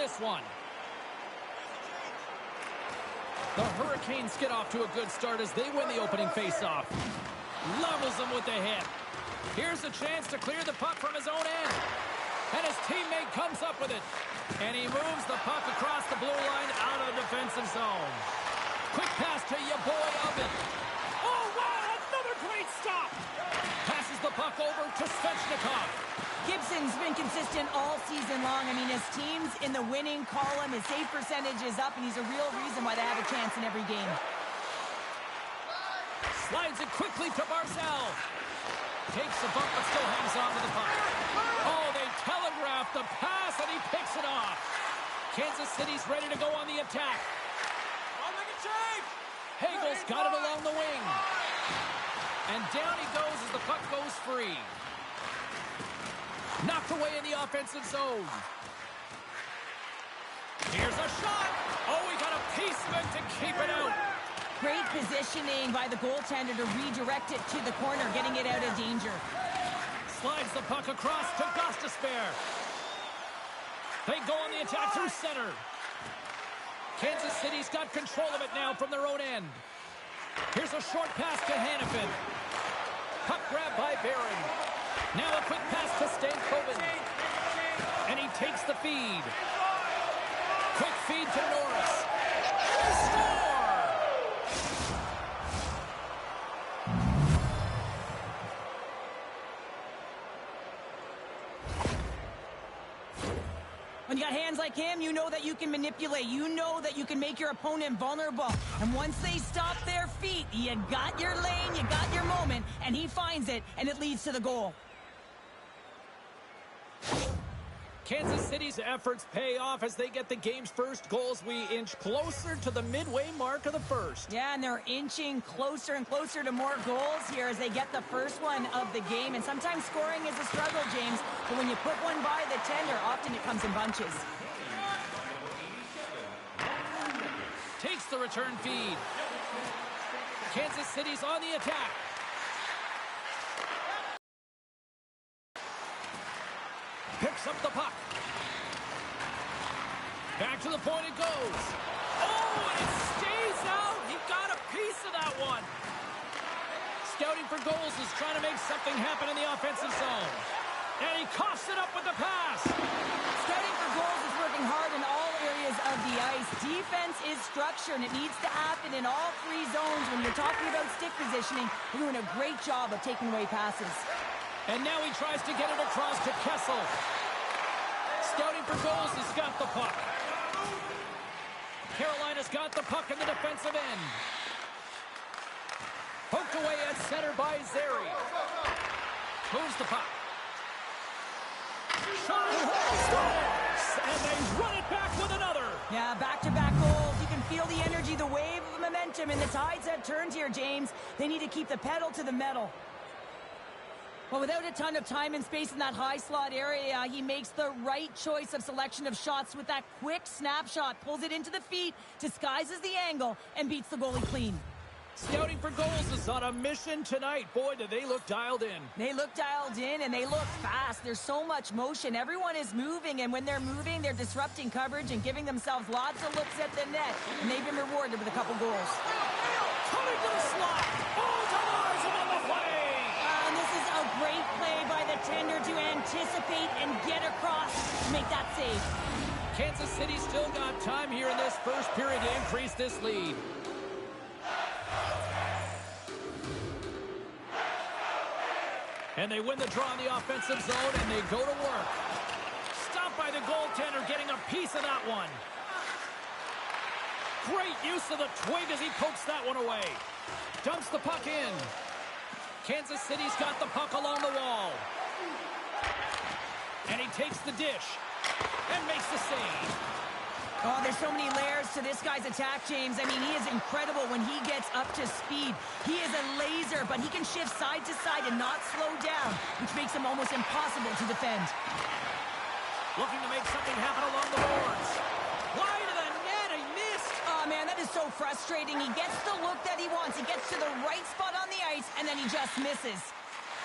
this one. The Hurricanes get off to a good start as they win the opening faceoff. Levels him with the hit. Here's a chance to clear the puck from his own end. And his teammate comes up with it. And he moves the puck across the blue line out of the defensive zone. Quick pass to your boy Oven. Oh, wow, another great stop. Passes the puck over to Svechnikov. Gibson's been consistent all season long. I mean, his team's in the winning column. His save percentage is up, and he's a real reason why they have a chance in every game. Slides it quickly to Barzal. Takes the bump, but still hangs on to the puck. Oh, they telegraph the pass, and he picks it off. Kansas City's ready to go on the attack. Hagel's got it along the wing. And down he goes as the puck goes free. Knocked away in the offensive zone. Here's a shot. Oh, he got a piece of it to keep it out. Great positioning by the goaltender to redirect it to the corner, getting it out of danger. Slides the puck across to Gostisbehere. They go on the attack through center. Kansas City's got control of it now from their own end. Here's a short pass to Hanifin. Puck grab by Barron. Now a quick pass to Stankoven. And he takes the feed. Quick feed to Norris. Score! When you got hands like him, you know that you can manipulate. You know that you can make your opponent vulnerable. And once they stop their feet, you got your lane, you got your moment, and he finds it, and it leads to the goal. Kansas City's efforts pay off as they get the game's first goals. We inch closer to the midway mark of the first. Yeah, and they're inching closer and closer to more goals here as they get the first one of the game. And sometimes scoring is a struggle, James, but when you put one by the tender, often it comes in bunches. Takes the return feed. Kansas City's on the attack. Picks up the puck. Back to the point it goes. Oh, it stays out. He got a piece of that one. Scouting for goals is trying to make something happen in the offensive zone. And he coughs it up with the pass. Scouting for goals is working hard in all areas of the ice. Defense is structure, and it needs to happen in all three zones. When you're talking about stick positioning, you're doing a great job of taking away passes. And now he tries to get it across to Kessel. Scouting for goals has got the puck. Carolina's got the puck in the defensive end. Poked away at center by Zary. Moves the puck. Shot. Scores! And they run it back with another. Yeah, back-to-back goals. You can feel the energy, the wave of momentum, and the tides have turned here, James. They need to keep the pedal to the metal. Well, without a ton of time and space in that high slot area, he makes the right choice of selection of shots with that quick snapshot. Pulls it into the feet, disguises the angle, and beats the goalie clean. Scouting for goals is on a mission tonight. Boy, do they look dialed in. They look dialed in, and they look fast. There's so much motion. Everyone is moving, and when they're moving, they're disrupting coverage and giving themselves lots of looks at the net. And they've been rewarded with a couple goals. Coming to the slot. Oh, denies him on the play. And this is a great play by the tender to anticipate and get across to make that save. Kansas City still got time here in this first period to increase this lead. And they win the draw in the offensive zone, and they go to work. Stopped by the goaltender, getting a piece of that one. Great use of the twig as he pokes that one away. Dumps the puck in. Kansas City's got the puck along the wall. And he takes the dish and makes the save. Oh, there's so many layers to this guy's attack, James. I mean, he is incredible when he gets up to speed. He is a laser, but he can shift side to side and not slow down, which makes him almost impossible to defend. Looking to make something happen along the boards. Wide of the net, he missed. Oh, man, that is so frustrating. He gets the look that he wants. He gets to the right spot on the ice, and then he just misses.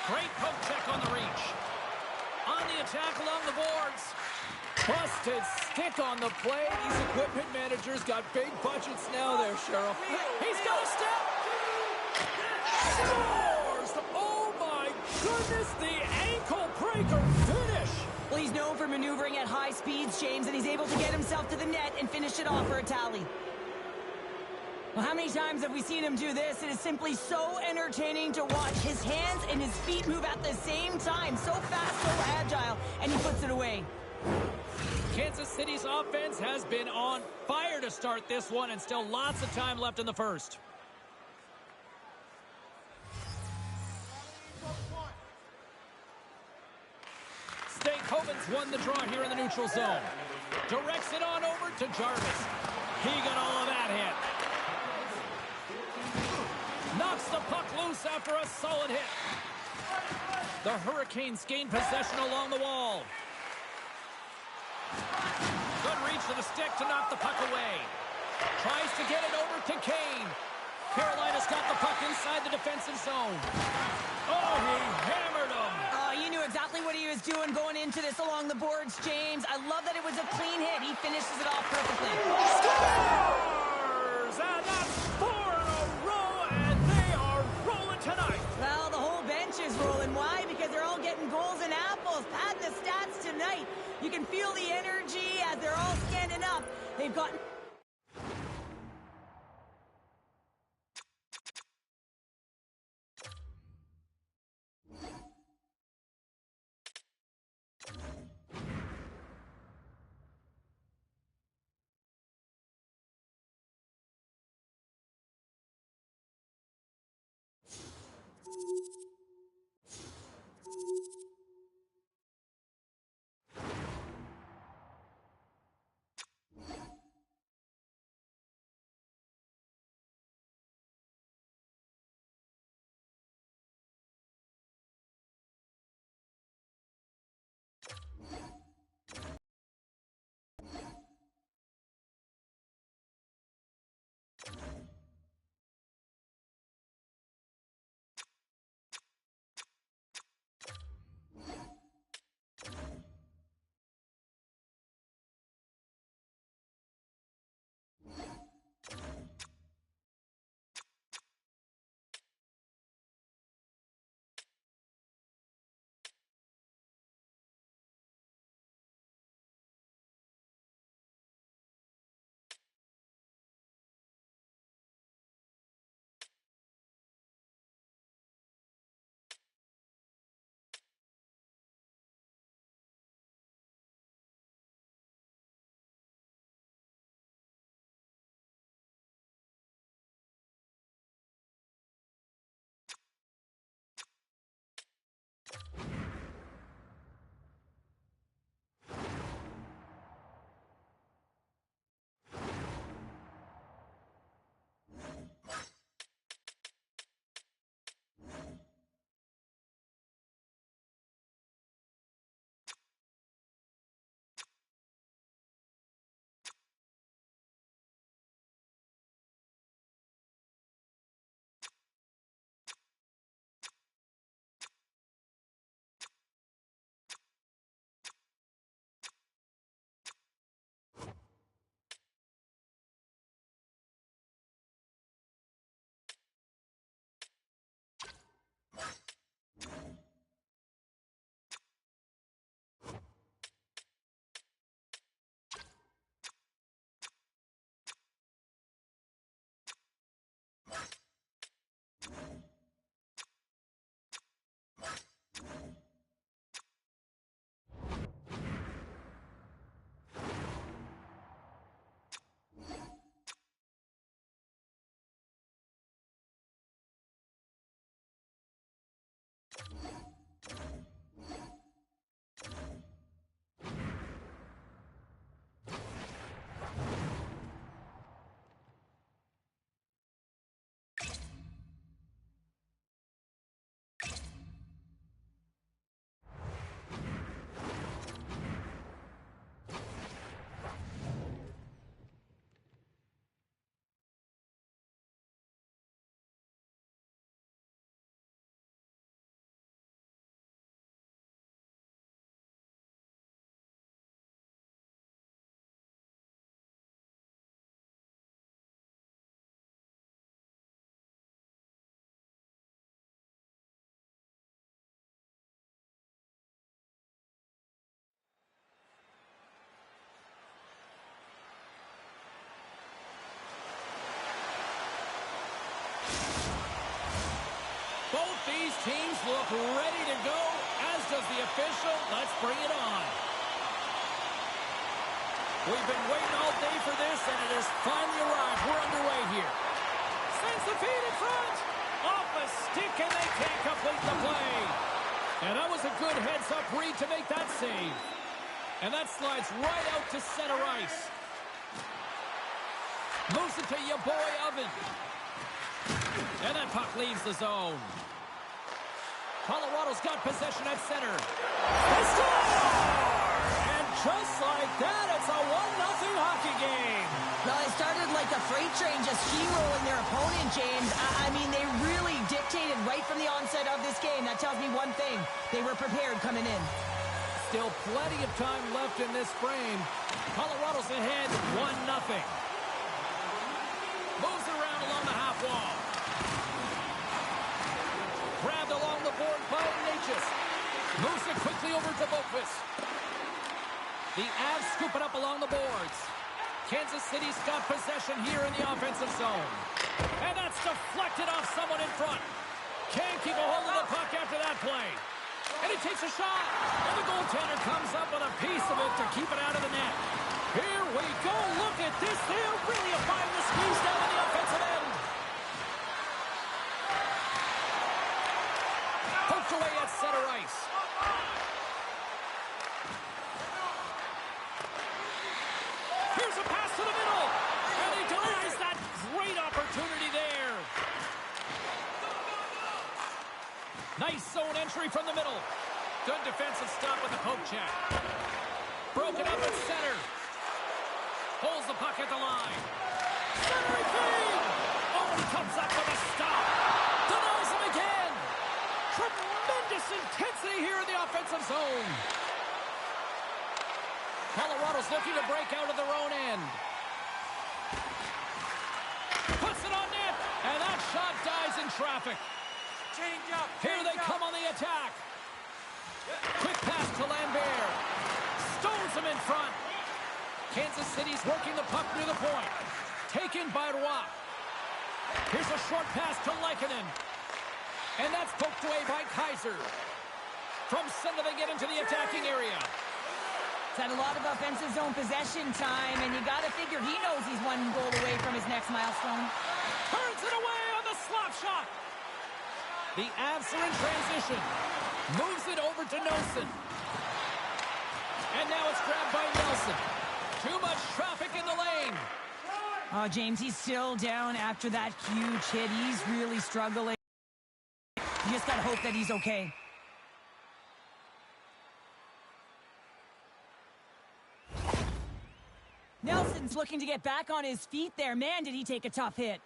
Great poke check on the reach. On the attack along the boards. Busted stick on the play. These equipment managers got big budgets now there, Cheryl. He's got a step. Scores! Oh, my goodness, the ankle breaker finish. Well, he's known for maneuvering at high speeds, James, and he's able to get himself to the net and finish it off for a tally. Well, how many times have we seen him do this? It is simply so entertaining to watch. His hands and his feet move at the same time. So fast, so agile, and he puts it away. Kansas City's offense has been on fire to start this one, and still lots of time left in the first. Stankoven's won the draw here in the neutral zone. Directs it on over to Jarvis. He got all of that hit. Knocks the puck loose after a solid hit. The Hurricanes gain possession along the wall. Good reach to the stick to knock the puck away. Tries to get it over to Kane. Carolina's got the puck inside the defensive zone. Oh, he hammered him. You knew exactly what he was doing going into this along the boards, James. I love that it was a clean hit. He finishes it off perfectly. Scores! And that's 4 in a row, and they are rolling tonight. Well, the whole bench is rolling. Why? Because they're all getting goals and apples. Pad the stats tonight. You can feel the energy as they're all standing up. They've gotten... says the official. Let's bring it on. We've been waiting all day for this, and it has finally arrived. We're underway here. Sends the feed in front. Off a stick, and they can't complete the play. And that was a good heads-up read to make that save. And that slides right out to center ice. Moves it to your boy, Oven. And that puck leaves the zone. Colorado's got possession at center. They score! And just like that, it's a 1-0 hockey game. Well, it started like a freight train just steamrolling their opponent, James. I mean, they really dictated right from the onset of this game. That tells me one thing. They were prepared coming in. Still plenty of time left in this frame. Colorado's ahead 1-0. Moves it around along the half wall. Grabbed along the board by Natchez. Moves it quickly over to Boquist. The Avs scoop it up along the boards. Kansas City's got possession here in the offensive zone. And that's deflected off someone in front. Can't keep a hold of the puck after that play. And he takes a shot. And the goaltender comes up with a piece of it to keep it out of the net. Here we go. Look at this. They're really applying the squeeze down on the offensive end. Poked away at center ice. Here's a pass to the middle. And he denies that great opportunity there. Nice zone entry from the middle. Good defensive stop with the poke check. Broken up at center. Holds the puck at the line. Centering feed. Oh, he comes up with a stop. Denies him again. Tremendous intensity here in the offensive zone. Colorado's looking to break out of their own end. Puts it on net. And that shot dies in traffic. Here they come on the attack. Quick pass to Lambert. Stones him in front. Kansas City's working the puck near the point. Taken by Roy. Here's a short pass to Lehkonen. And that's poked away by Kaiser. From center they get into the attacking area. He's had a lot of offensive zone possession time, and you got to figure he knows he's one goal away from his next milestone. Turns it away on the slap shot. The Avs are in transition. Moves it over to Nelson. And now it's grabbed by Nelson. Too much traffic in the lane. Oh, James, he's still down after that huge hit. He's really struggling. You just got to hope that he's okay. Nelson's looking to get back on his feet there. Man, did he take a tough hit.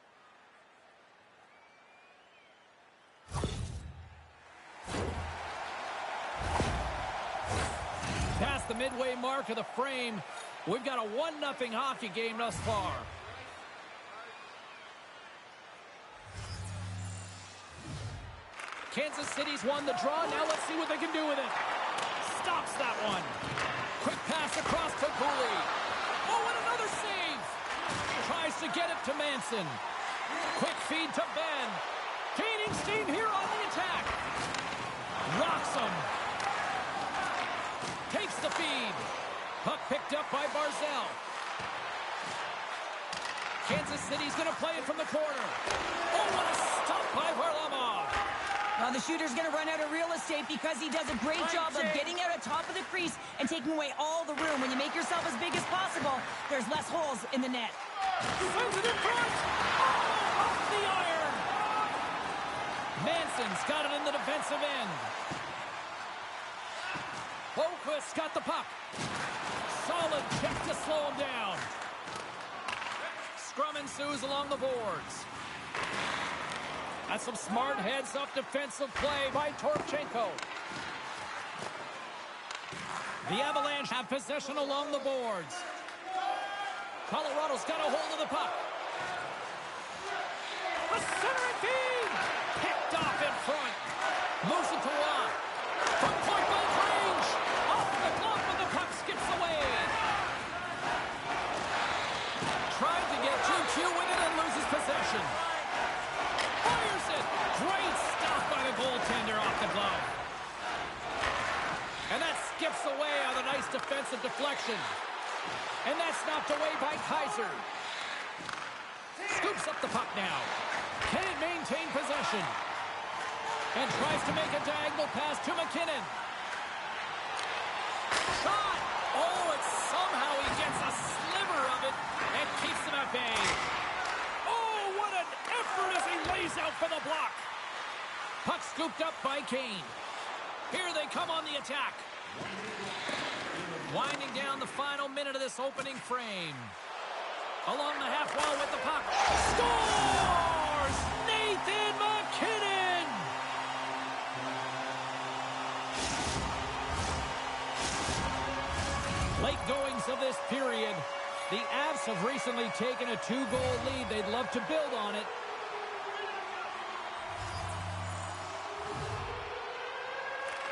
Past the midway mark of the frame, we've got a 1-0 hockey game thus far. Kansas City's won the draw. Now let's see what they can do with it. Stops that one. Quick pass across to Cooley. Oh, and another save. Tries to get it to Manson. Quick feed to Ben. Gaining steam here on the attack. Rocks him. Takes the feed. Puck picked up by Barzell. Kansas City's going to play it from the corner. Oh, what a stop by Varlamov. Well, the shooter's going to run out of real estate because he does a great job of getting out at top of the crease and taking away all the room. When you make yourself as big as possible, there's less holes in the net. Sends it in front. Oh, off the iron. Manson's got it in the defensive end. Boquist got the puck. Solid check to slow him down. Scrum ensues along the boards. That's some smart heads-up defensive play by Torchenko. The Avalanche have possession along the boards. Colorado's got a hold of the puck. A centering feed! Picked off in front. Moves it to Roy. From point-blank range. Off the glove, but the puck skips away. Trying to get 2-2 with it and loses possession. Fires it. Great stop by the goaltender off the glove. And that skips away on a nice defensive deflection. And that's knocked away by Kaiser. Scoops up the puck now. Can it maintain possession? And tries to make a diagonal pass to McKinnon. Shot! Oh, and somehow he gets a sliver of it and keeps them at bay. Oh, what an effort as he lays out for the block. Puck scooped up by Kane. Here they come on the attack. Winding down the final minute of this opening frame. Along the half wall with the puck. Scores! Nathan McKinnon! Late goings of this period. The Avs have recently taken a 2-goal lead. They'd love to build on it.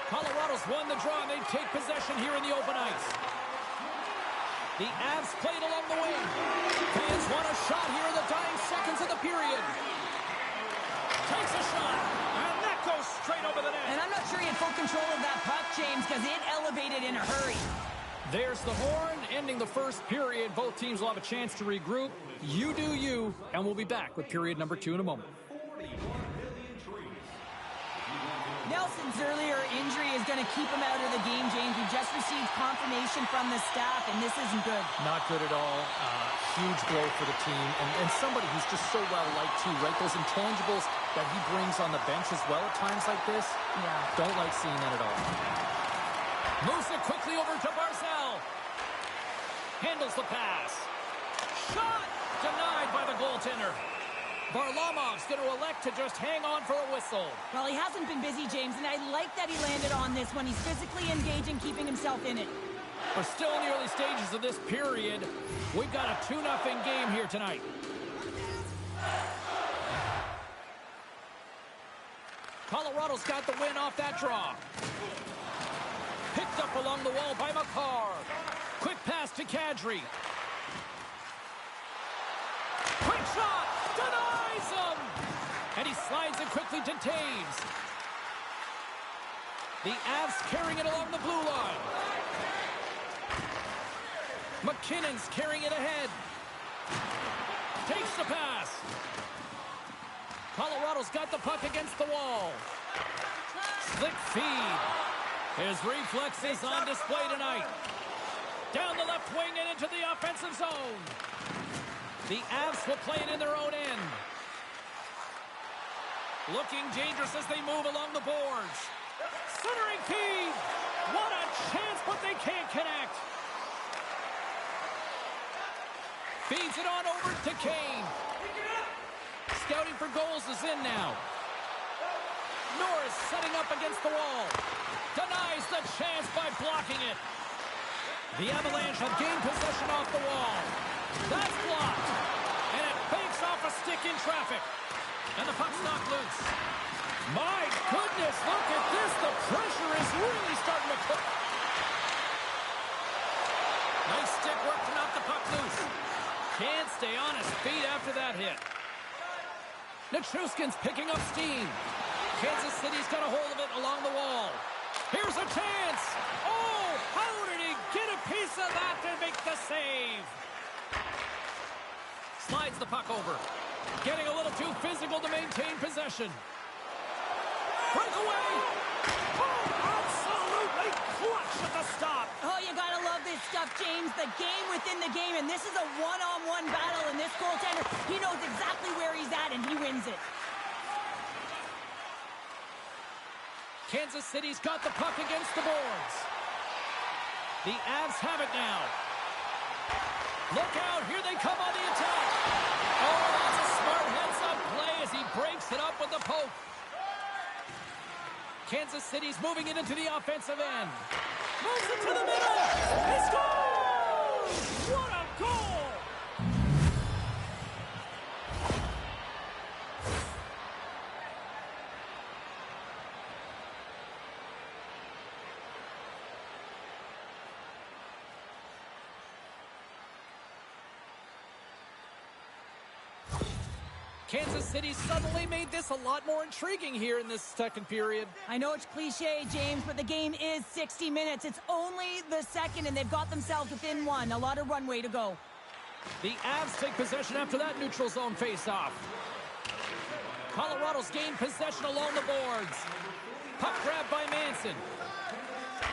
Colorado's won the draw, and they take possession here in the open ice. The Avs played along the wing. Fans want a shot here in the dying seconds of the period. Takes a shot, and that goes straight over the net. And I'm not sure he had full control of that puck, James, because it elevated in a hurry. There's the horn, ending the first period. Both teams will have a chance to regroup. You do you, and we'll be back with period number 2 in a moment. Nelson's earlier injury is going to keep him out of the game, James. He just received confirmation from the staff, and this isn't good. Not good at all. Huge blow for the team. And somebody who's just so well-liked, too, right? Those intangibles that he brings on the bench as well at times like this. Yeah. Don't like seeing that at all. Moves it quickly over to Barzal. Handles the pass. Shot! Denied by the goaltender. Varlamov's going to elect to just hang on for a whistle. Well, he hasn't been busy, James, and I like that he landed on this one. He's physically engaging, keeping himself in it. We're still in the early stages of this period. We've got a 2-0 game here tonight. Colorado's got the win off that draw. Picked up along the wall by Makar. Quick pass to Kadri. Quick shot! Denies him! And he slides it quickly to Taves. The Avs carrying it along the blue line. McKinnon's carrying it ahead. Takes the pass. Colorado's got the puck against the wall. Slick feed. His reflexes on display tonight. Down the left wing and into the offensive zone. The Avs will play it in their own end. Looking dangerous as they move along the boards. Centering feed. What a chance, but they can't connect. Feeds it on over to Kane. Scouting for goals is in now. Norris setting up against the wall. Denies the chance by blocking it. The Avalanche have gained possession off the wall. That's blocked. And it fakes off a stick in traffic. And the puck's knocked loose. My goodness, look at this. The pressure is really starting to cook. Nice stick work to knock the puck loose. Can't stay on his feet after that hit. Nichushkin's picking up steam. Kansas City's got a hold of it along the wall. Here's a chance. Oh, how did he get a piece of that to make the save? Slides the puck over. Getting a little too physical to maintain possession. Breakaway. Oh, absolutely clutch at the stop. Oh, you gotta love this stuff, James. The game within the game, and this is a one-on-one battle, and this goaltender, he knows exactly where he's at, and he wins it. Kansas City's got the puck against the boards. The Avs have it now. Look out, here they come on the attack. Oh, that's a smart heads-up play as he breaks it up with the poke. Kansas City's moving it into the offensive end. Moves it to the middle. He scores! What a goal! Kansas City suddenly made this a lot more intriguing here in this second period. I know it's cliche, James, but the game is 60 minutes. It's only the second, and they've got themselves within one. A lot of runway to go. The Avs take possession after that neutral zone face-off. Colorado's gained possession along the boards. Puck grab by Manson.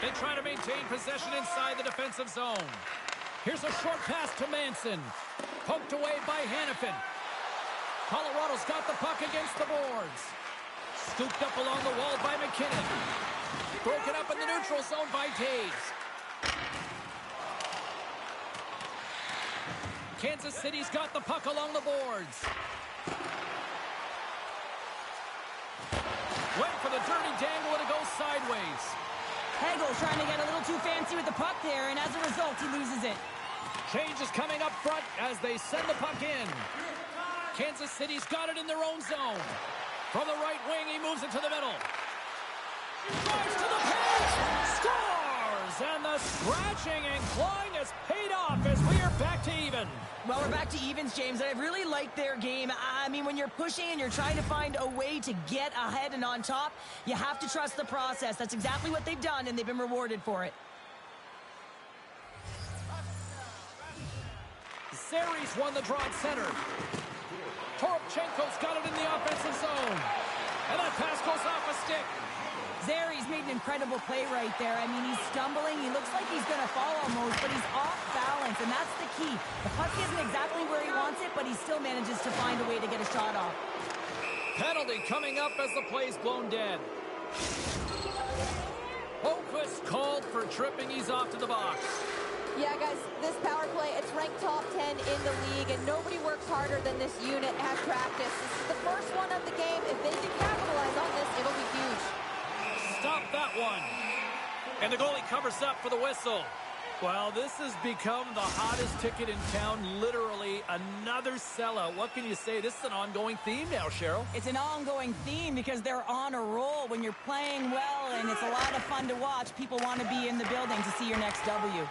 They try to maintain possession inside the defensive zone. Here's a short pass to Manson. Poked away by Hannafin. Colorado's got the puck against the boards. Scooped up along the wall by McKinnon. Broken up in the neutral zone by Taves. Kansas City's got the puck along the boards. Went for the dirty dangle and it goes sideways. Hegel's trying to get a little too fancy with the puck there, and as a result, he loses it. Change is coming up front as they send the puck in. Kansas City's got it in their own zone. From the right wing, he moves it to the middle. Drives to the paint! Scores! And the scratching and clawing has paid off as we are back to even. Well, we're back to evens, James. I really like their game. I mean, when you're pushing and you're trying to find a way to get ahead and on top, you have to trust the process. That's exactly what they've done, and they've been rewarded for it. Series won the draw at center. Toropchenko's got it in the offensive zone. And that pass goes off a stick. Zari's made an incredible play right there. I mean, he's stumbling. He looks like he's going to fall almost, but he's off balance, and that's the key. The puck isn't exactly where he wants it, but he still manages to find a way to get a shot off. Penalty coming up as the play's blown dead. Oquist called for tripping. He's off to the box. Yeah, guys, this power play, it's ranked top 10 in the league, and nobody works harder than this unit at practice. This is the first one of the game. If they can capitalize on this, it'll be huge. Stop that one. And the goalie covers up for the whistle. Well, this has become the hottest ticket in town, literally another sellout. What can you say? This is an ongoing theme now, Cheryl. It's an ongoing theme because they're on a roll. When you're playing well and it's a lot of fun to watch, people want to be in the building to see your next W.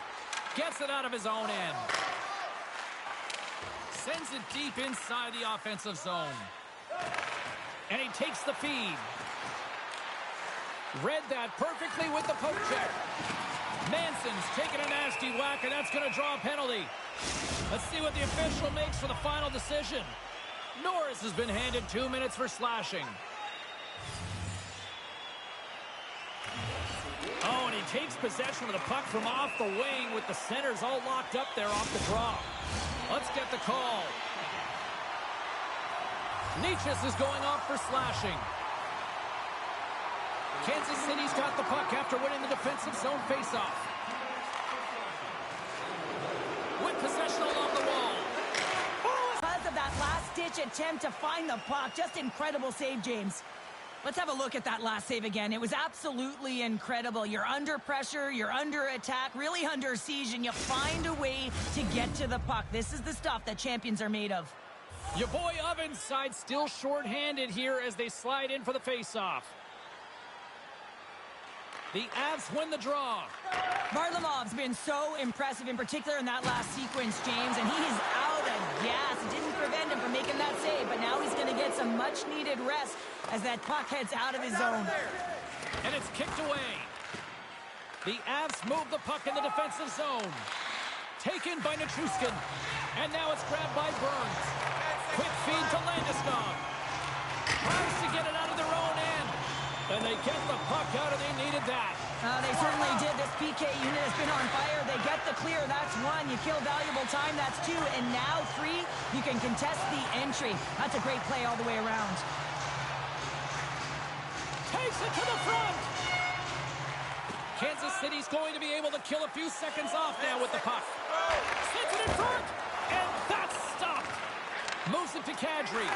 Gets it out of his own end. Sends it deep inside the offensive zone. And he takes the feed. Read that perfectly with the poke check. Manson's taking a nasty whack, and that's going to draw a penalty. Let's see what the official makes for the final decision. Norris has been handed 2 minutes for slashing. Oh, and he takes possession of the puck from off the wing with the centers all locked up there off the draw. Let's get the call. Nietzsche is going off for slashing. Kansas City's got the puck after winning the defensive zone faceoff. With possession along the wall. Because of that last-ditch attempt to find the puck, just incredible save, James. Let's have a look at that last save again. It was absolutely incredible. You're under pressure, you're under attack, really under siege, and you find a way to get to the puck. This is the stuff that champions are made of. Your boy Ovens side still short-handed here as they slide in for the face-off. The Avs win the draw. Varlamov's been so impressive, in particular in that last sequence, James, and he is out of gas. It didn't prevent him from making that save, but now he's going to get some much-needed rest as that puck heads out of his zone. And it's kicked away. The Avs move the puck in the defensive zone. Taken by Nichushkin. And now it's grabbed by Burns. Quick feed to Landeskog. Tries to get it out of their own end. And they get the puck out, and they needed that. They certainly did. This PK unit has been on fire. They get the clear. That's one. You kill valuable time. That's two. And now three, you can contest the entry. That's a great play all the way around. Takes it to the front. Kansas City's going to be able to kill a few seconds off now with the puck. Sends it in front. And that's stopped. Moves it to Kadri.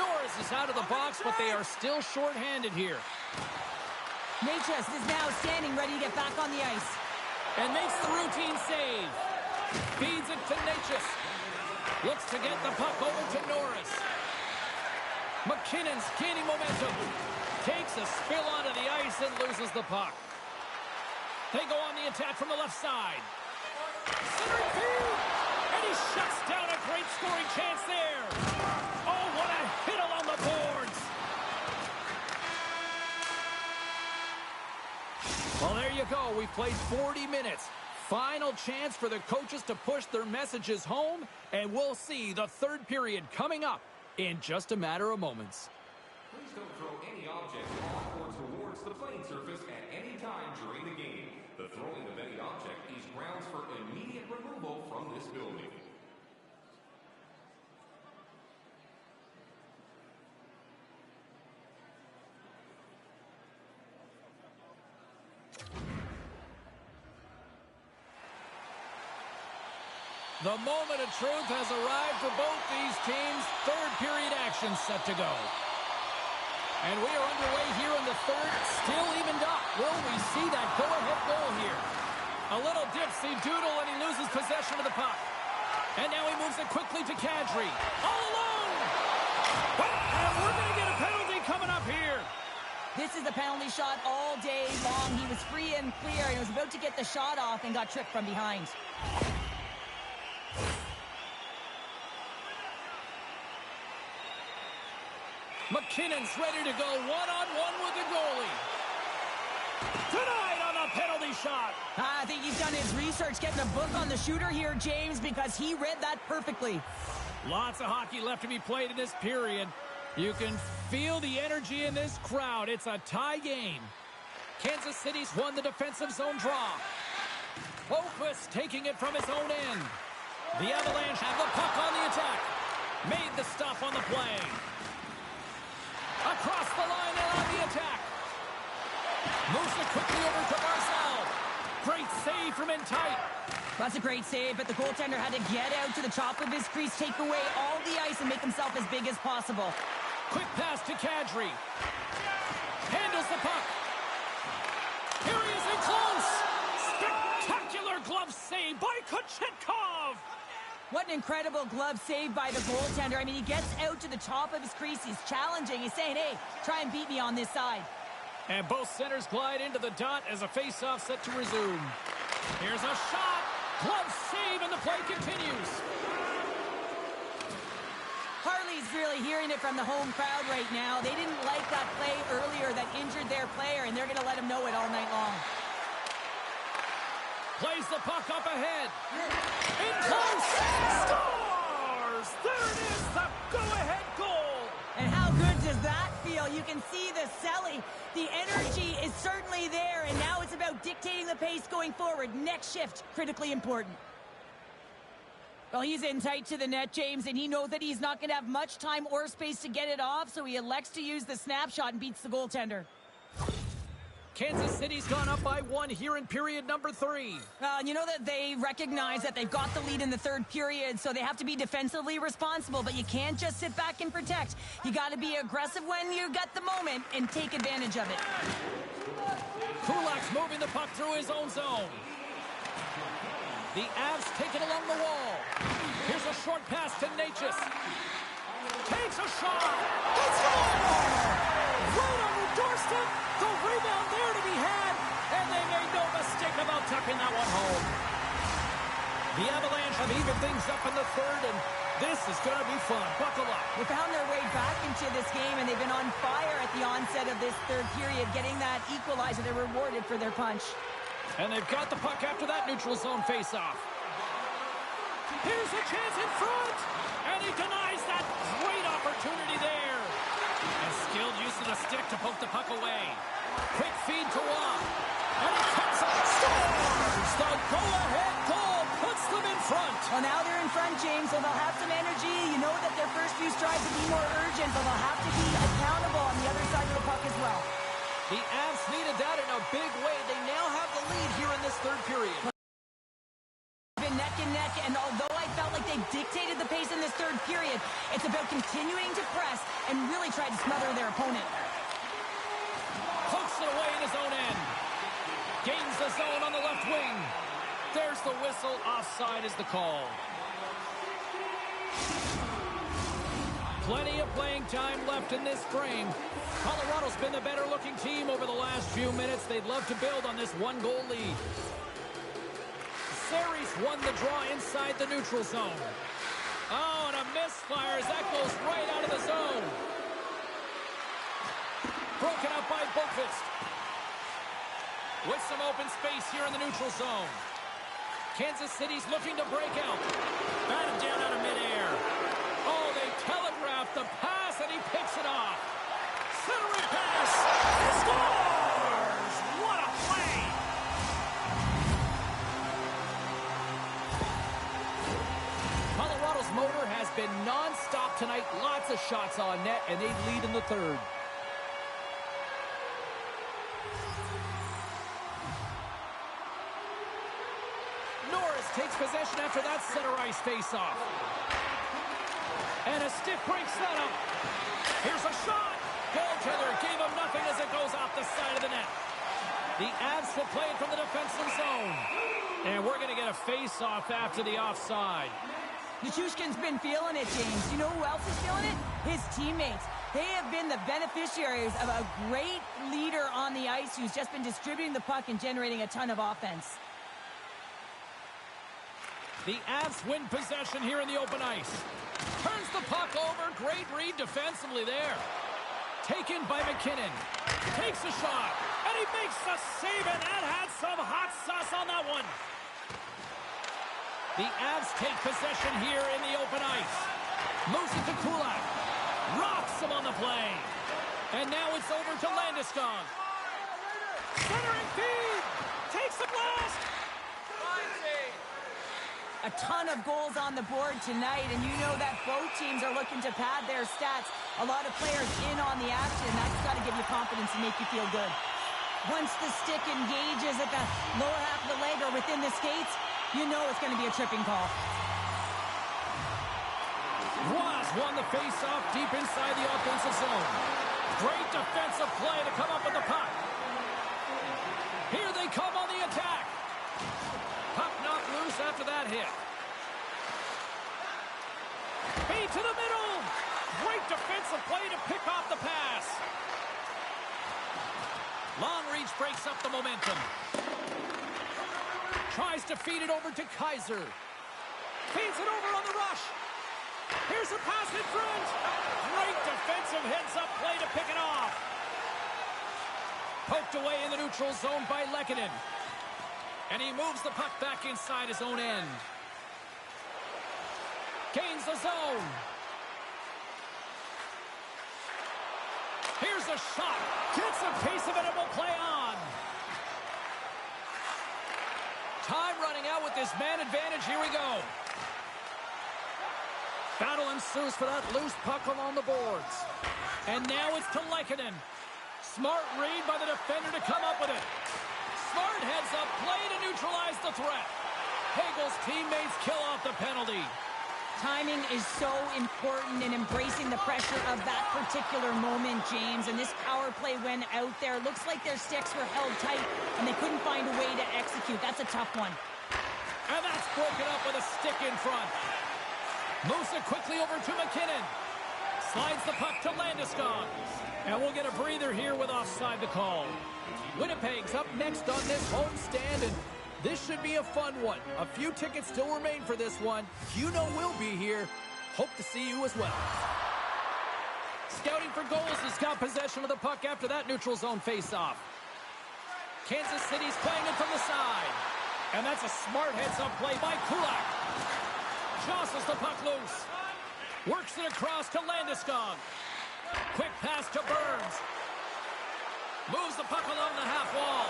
Norris is out of the box, but they are still short-handed here. Natchez is now standing ready to get back on the ice. And makes the routine save. Feeds it to Natchez. Looks to get the puck over to Norris. McKinnon's gaining momentum. Takes a spill onto the ice and loses the puck. They go on the attack from the left side. Centering feed. And he shuts down a great scoring chance there. Oh, what a go. We've played 40 minutes. Final chance for the coaches to push their messages home, and we'll see the third period coming up in just a matter of moments. Please don't throw any objects on or towards the playing surface at any time during the game. The throwing of any object is grounds for immediate removal from this building. The moment of truth has arrived for both these teams. Third period action set to go. And we are underway here in the third, still evened up. Will we see that go-ahead goal here? A little dipsy doodle and he loses possession of the puck. And now he moves it quickly to Kadri. All alone! And we're going to get a penalty coming up here. This is the penalty shot all day long. He was free and clear and was about to get the shot off and got tripped from behind. McKinnon's ready to go one-on-one with the goalie. Denied on the penalty shot. I think he's done his research getting a book on the shooter here, James, because he read that perfectly. Lots of hockey left to be played in this period. You can feel the energy in this crowd. It's a tie game. Kansas City's won the defensive zone draw. Boquist taking it from his own end. The Avalanche have the puck on the attack. Made the stop on the play. Across the line and on the attack. Moves it quickly over to Barzal. Great save from in tight. That's a great save, but the goaltender had to get out to the top of his crease, take away all the ice, and make himself as big as possible. Quick pass to Kadri. Handles the puck. Here he is in close. Spectacular glove save by Kochetkov. What an incredible glove save by the goaltender. I mean, he gets out to the top of his crease. He's challenging. He's saying, hey, try and beat me on this side. And both centers glide into the dot as a face-off set to resume. Here's a shot. Glove save, and the play continues. Harley's really hearing it from the home crowd right now. They didn't like that play earlier that injured their player, and they're going to let him know it all night long. Plays the puck up ahead. In close. Scores! There it is, the go-ahead goal. And how good does that feel? You can see the selling. The energy is certainly there, and now it's about dictating the pace going forward. Next shift, critically important. Well, he's in tight to the net, James, and he knows that he's not going to have much time or space to get it off, so he elects to use the snapshot and beats the goaltender. Kansas City's gone up by 1 here in period number 3. You know that they recognize that they've got the lead in the third period, so they have to be defensively responsible, but you can't just sit back and protect. You got to be aggressive when you got the moment and take advantage of it. Kulak's moving the puck through his own zone. The Avs take it along the wall. Here's a short pass to Natchez. Takes a shot. It's gone! Right on the doorstep. The rebound there to be had. And they made no mistake about tucking that one home. The Avalanche have evened things up in the third, and this is going to be fun. Buckle up. They found their way back into this game, and they've been on fire at the onset of this third period, getting that equalizer. They're rewarded for their punch. And they've got the puck after that neutral zone faceoff. Here's a chance in front. And he denies that great opportunity there. A skilled use of the stick to poke the puck away. Quick feed to Waugh. And he cuts it. Scores! The go-ahead goal puts them in front. Well, now they're in front, James, so they'll have some energy. You know that their first few strides will be more urgent, but they'll have to be accountable on the other side of the puck as well. The Avs needed that in a big way. They now have the lead here in this third period. Been neck and neck, and although I felt like they dictated the pace in this third period, it's about continuing to press and really try to smother their opponent. Pokes it away in his own end. Gains the zone on the left wing. There's the whistle. Offside is the call. Plenty of playing time left in this frame. Colorado's been the better-looking team over the last few minutes. They'd love to build on this one-goal lead. Series won the draw inside the neutral zone. Oh, and a misfire as that goes right out of the zone. Broken up by Boquist. With some open space here in the neutral zone. Kansas City's looking to break out. Batted down out of midair. Oh, they telegraphed the pass, and he picks it off. Centering pass. Scores! What a play! Colorado's motor has been non-stop tonight. Lots of shots on net, and they lead in the third. Takes possession after that center ice face-off. And a stiff break setup. Here's a shot. Goaltender gave him nothing as it goes off the side of the net. The Avs will play it from the defensive zone. And we're going to get a face-off after the offside. Nichushkin's been feeling it, James. You know who else is feeling it? His teammates. They have been the beneficiaries of a great leader on the ice who's just been distributing the puck and generating a ton of offense. The Avs win possession here in the open ice. Turns the puck over. Great read defensively there. Taken by McKinnon. Takes a shot. And he makes the save, and that had some hot sauce on that one. The Avs take possession here in the open ice. Moves it to Kulak. Rocks him on the play. And now it's over to Landeskog. Centering feed. Takes the blast. A ton of goals on the board tonight, and you know that both teams are looking to pad their stats. A lot of players in on the action. That's got to give you confidence and make you feel good. Once the stick engages at the lower half of the leg or within the skates, you know it's going to be a tripping call. Ross won the face-off deep inside the offensive zone. Great defensive play to come up with the puck. Here they come on the attack. Puck knocked loose after that hit. Feed to the middle. Great defensive play to pick off the pass. Long reach breaks up the momentum. Tries to feed it over to Kaiser. Feeds it over on the rush. Here's a pass in front. Great defensive heads-up play to pick it off. Poked away in the neutral zone by Lehkonen. And he moves the puck back inside his own end. Gains the zone. Here's a shot. Gets a piece of it and will play on. Time running out with this man advantage. Here we go. Battle ensues for that loose puck along the boards. And now it's to Lehkonen. Smart read by the defender to come up with it. Smart heads up play to neutralize the threat. Hagel's teammates kill off the penalty. Timing is so important in embracing the pressure of that particular moment, James. And this power play went out there. Looks like their sticks were held tight, and they couldn't find a way to execute. That's a tough one. And that's broken up with a stick in front. Moves it quickly over to McKinnon. Slides the puck to Landeskog. And we'll get a breather here with offside the call. Winnipeg's up next on this homestand, and this should be a fun one. A few tickets still remain for this one. You know we'll be here. Hope to see you as well. Scouting for goals has got possession of the puck after that neutral zone face-off. Kansas City's playing it from the side. And that's a smart heads-up play by Kulak. Jostles the puck loose. Works it across to Landeskog. Quick pass to Burns. Moves the puck along the half wall.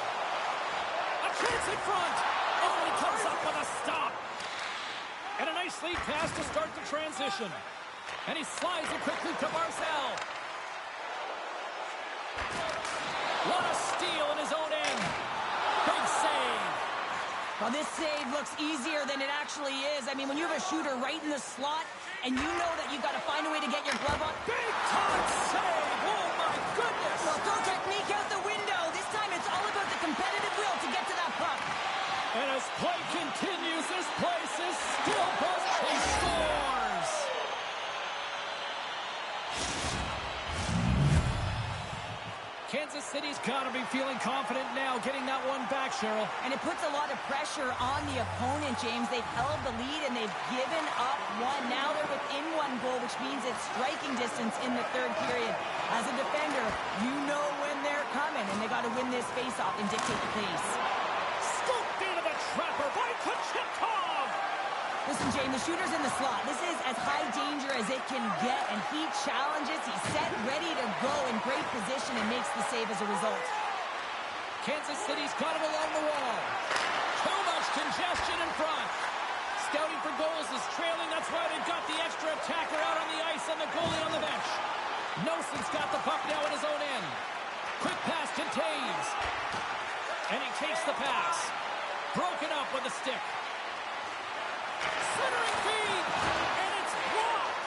A chance in front. Oh, he comes up with a stop. And a nice lead pass to start the transition. And he slides it quickly to Barzal. What a steal in his own end. Big save. Well, this save looks easier than it actually is. I mean, when you have a shooter right in the slot, and you know that you've got to find a way to get your glove on. Big time save! Oh, my goodness! Well, throw technique out the window. This time it's all about the competitive will to get to that puck. And as play continues, this place is still buzzing. He scores! Kansas City's got to be feeling confident now, getting that one back, Cheryl. And it puts a lot of pressure on the opponent, James. They've held the lead, and they've given up one. Now they're within one goal, which means it's striking distance in the third period. As a defender, you know when they're coming, and they got to win this face-off and dictate the pace. Scooped into the trapper by Kochetkov! Listen, James, the shooter's in the slot. This is as high danger as it can get, and he challenges. He's set, ready to go, in great position, and makes the save as a result. Kansas City's got it along the wall. Too much congestion in front. Scouting for goals is trailing. That's why they've got the extra attacker out on the ice and the goalie on the bench. Nelson's got the puck now at his own end. Quick pass to Taves. And he takes the pass. Broken up with a stick. Centering feed. And it's blocked.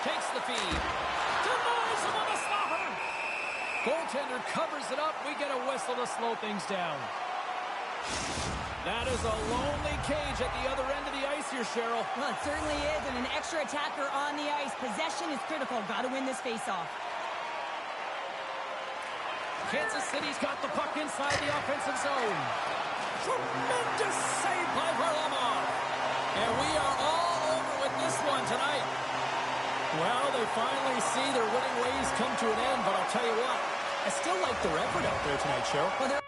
Takes the feed. Denies him on the stopper. Goaltender covers it up. We get a whistle to slow things down. That is a lonely cage at the other end of the ice here, Cheryl. Well, it certainly is, and an extra attacker on the ice. Possession is critical. Got to win this face-off. Kansas City's got the puck inside the offensive zone. Tremendous save by Varlamov. And we are all over with this one tonight. Well, they finally see their winning ways come to an end, but I'll tell you what, I still like their effort out there tonight, Cheryl. Well,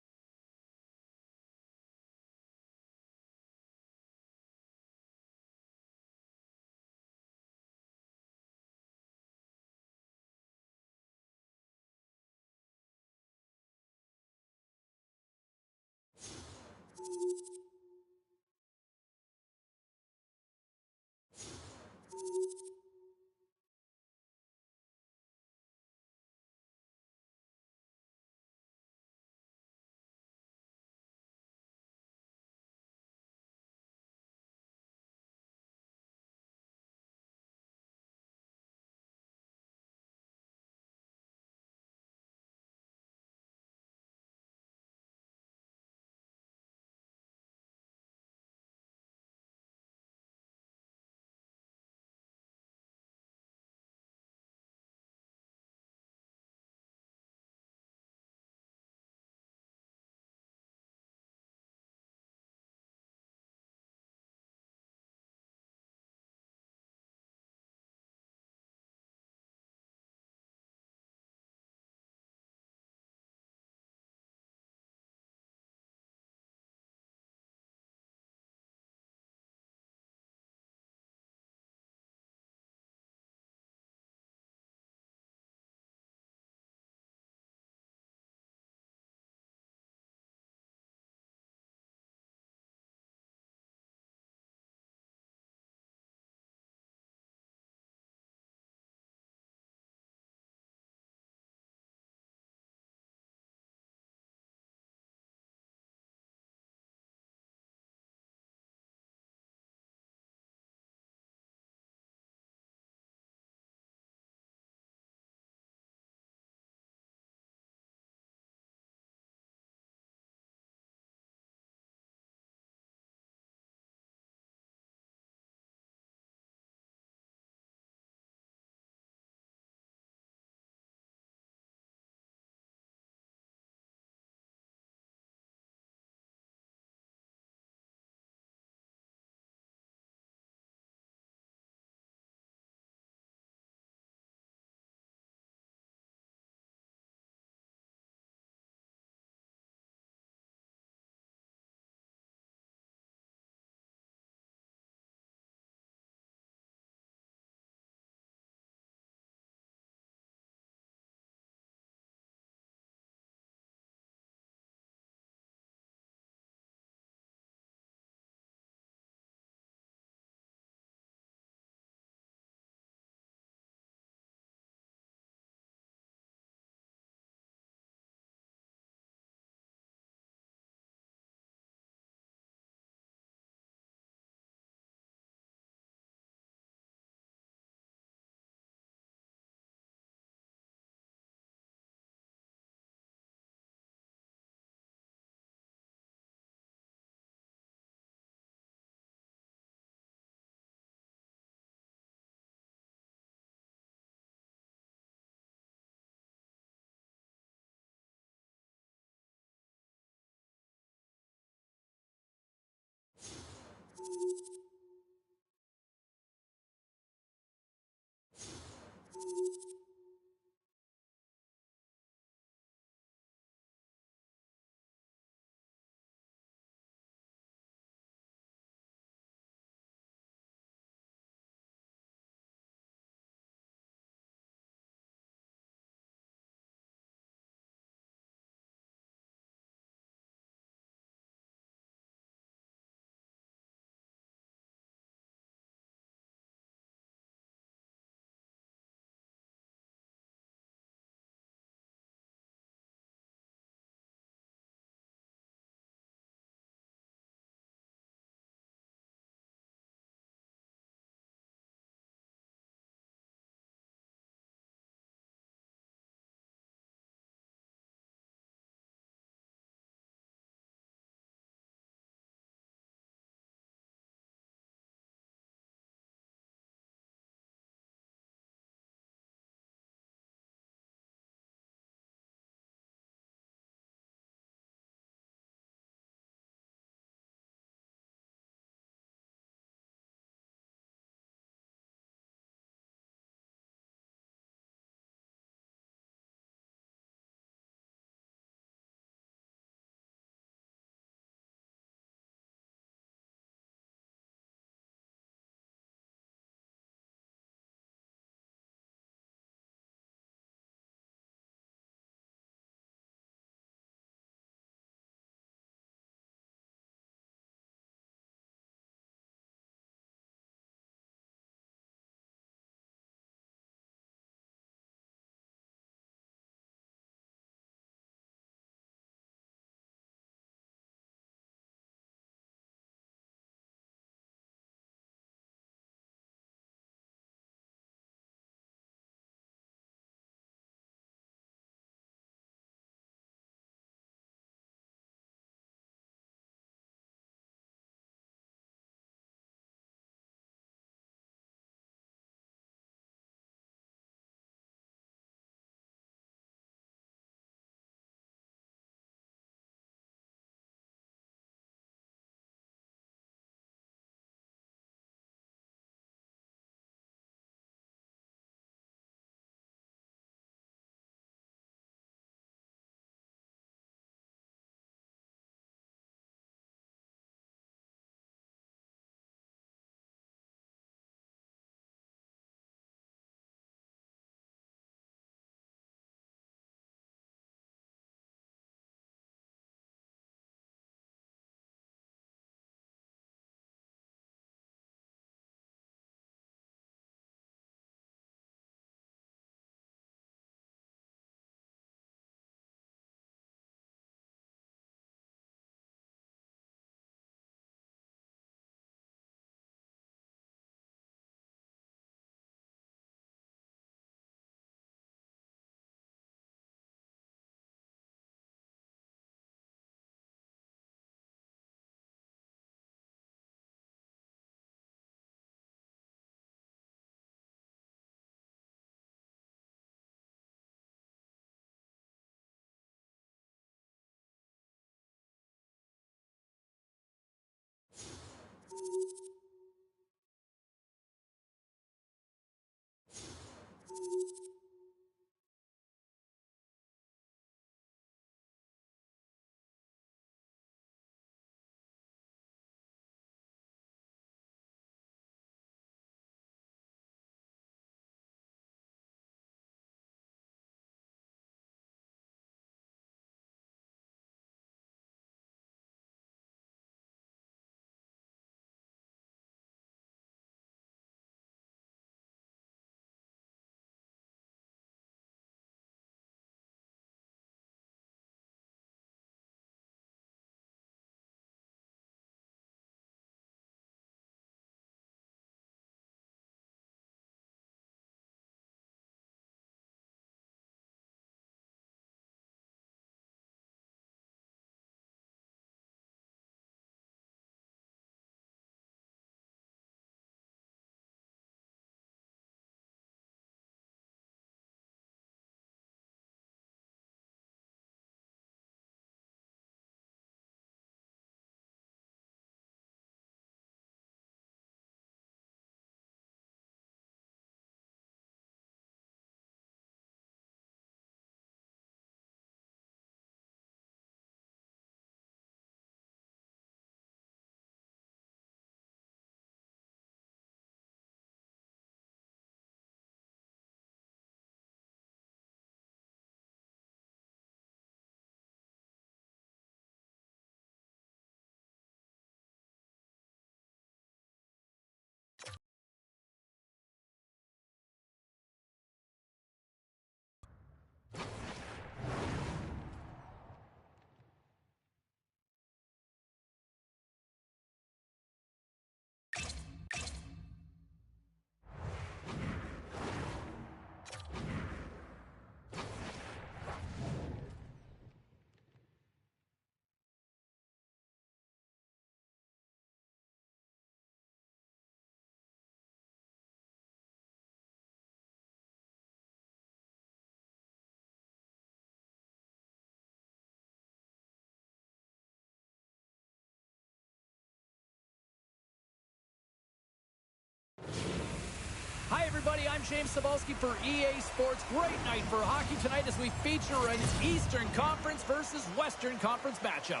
Hi, everybody. I'm James Cebulski for EA Sports. Great night for hockey tonight as we feature an Eastern Conference versus Western Conference matchup.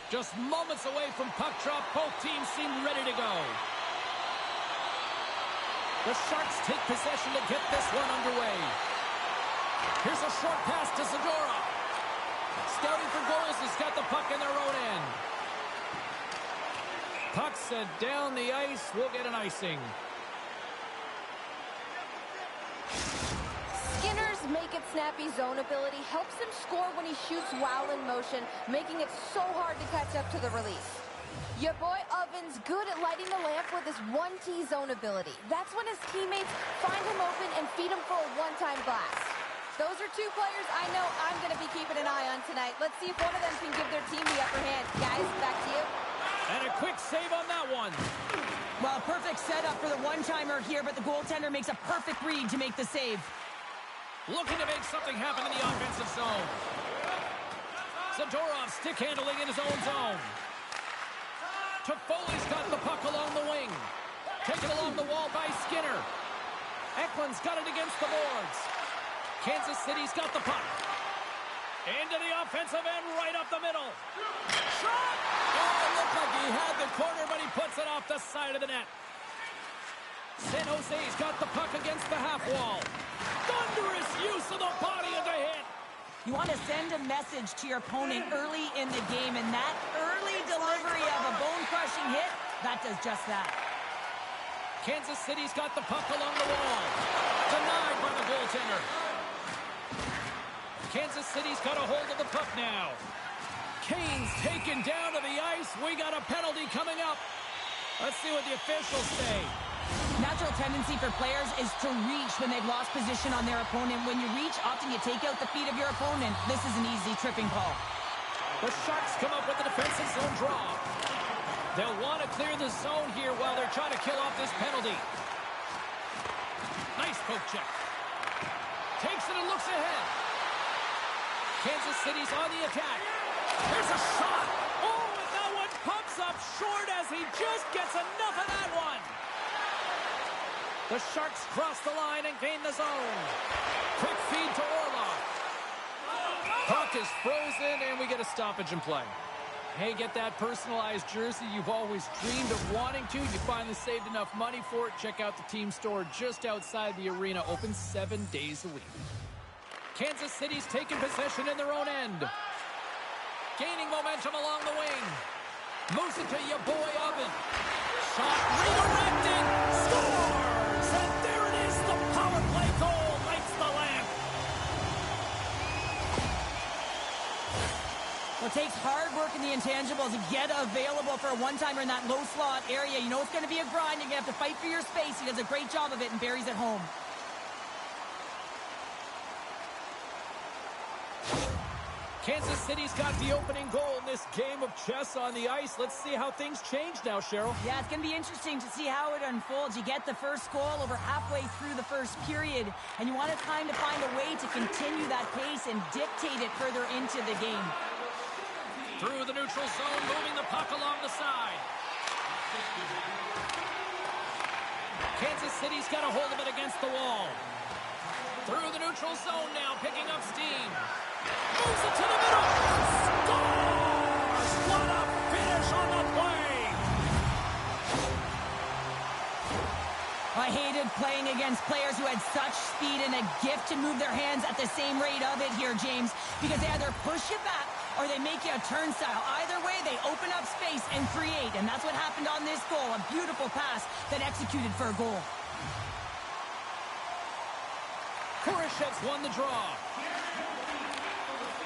Just moments away from puck drop, both teams seem ready to go. The Sharks take possession to get this one underway. Here's a short pass to Zadora. Scouting for goals has got the puck in their own end. Puck sent down the ice. We'll get an icing. Skinner's make-it-snappy zone ability helps him score when he shoots while in motion, making it so hard to catch up to the release. Your boy Ovens good at lighting the lamp with his 1T zone ability. That's when his teammates find him open and feed him for a one-time blast. Those are two players I know I'm going to be keeping an eye on tonight. Let's see if one of them can give their team the upper hand. Guys, back to you. And a quick save on that one. Well, perfect setup for the one-timer here, but the goaltender makes a perfect read to make the save. Looking to make something happen in the offensive zone. Zadorov stick handling in his own zone. Toffoli's got the puck along the wing. Taken along the wall by Skinner. Eklund's got it against the boards. Kansas City's got the puck. Into the offensive end, right up the middle. Shot! Oh, it looked like he had the corner, but he puts it off the side of the net. San Jose's got the puck against the half wall. Thunderous use of the body of the hit. You want to send a message to your opponent early in the game, and that early delivery of a bone-crushing hit, that does just that. Kansas City's got the puck along the wall. Denied by the goaltender. Kansas City's got a hold of the puck now. Kane's taken down to the ice. We got a penalty coming up. Let's see what the officials say. Natural tendency for players is to reach when they've lost position on their opponent. When you reach, often you take out the feet of your opponent. This is an easy tripping call. The Sharks come up with the defensive zone draw. They'll want to clear the zone here while they're trying to kill off this penalty. Nice poke check. Takes it and looks ahead. Kansas City's on the attack. Here's a shot. Oh, and that one pumps up short as he just gets enough of that one. The Sharks cross the line and gain the zone. Quick feed to Orlov. Puck is frozen, and we get a stoppage in play. Hey, get that personalized jersey you've always dreamed of wanting to. You finally saved enough money for it. Check out the team store just outside the arena. Open 7 days a week. Kansas City's taking possession in their own end. Gaining momentum along the wing. Moves it to your boy Oven. Shot redirected. Scores! And there it is. The power play goal lights the lamp. Well, it takes hard work in the intangibles to get available for a one-timer in that low slot area. You know it's going to be a grind. You're going to have to fight for your space. He does a great job of it and buries it home. Kansas City's got the opening goal in this game of chess on the ice. Let's see how things change now, Cheryl. Yeah, it's going to be interesting to see how it unfolds. You get the first goal over halfway through the first period, and you want to kind of find a way to continue that pace and dictate it further into the game. Through the neutral zone, moving the puck along the side. Kansas City's got a hold of it against the wall. Through the neutral zone now, picking up steam. Moves it to the middle. Scores! What a finish on the play! I hated playing against players who had such speed and a gift to move their hands at the same rate of it here, James, because they either push you back or they make you a turnstile. Either way, they open up space and create, and that's what happened on this goal. A beautiful pass that executed for a goal. Kurashev's won the draw.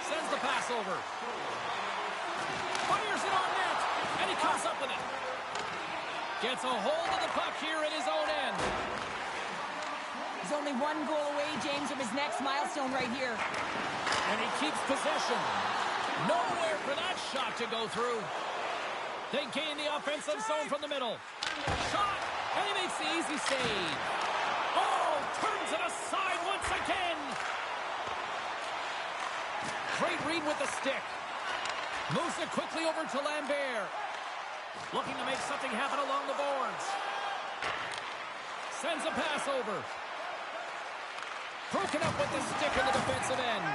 Sends the pass over. Fires it on net, and he comes up with it. Gets a hold of the puck here at his own end. He's only one goal away, James, from his next milestone right here. And he keeps possession. Nowhere for that shot to go through. They gain the offensive zone from the middle. Shot, and he makes the easy save. Oh, turns it aside once again. Great read with the stick. Moves it quickly over to Lambert. Looking to make something happen along the boards. Sends a pass over. Broken up with the stick in the defensive end.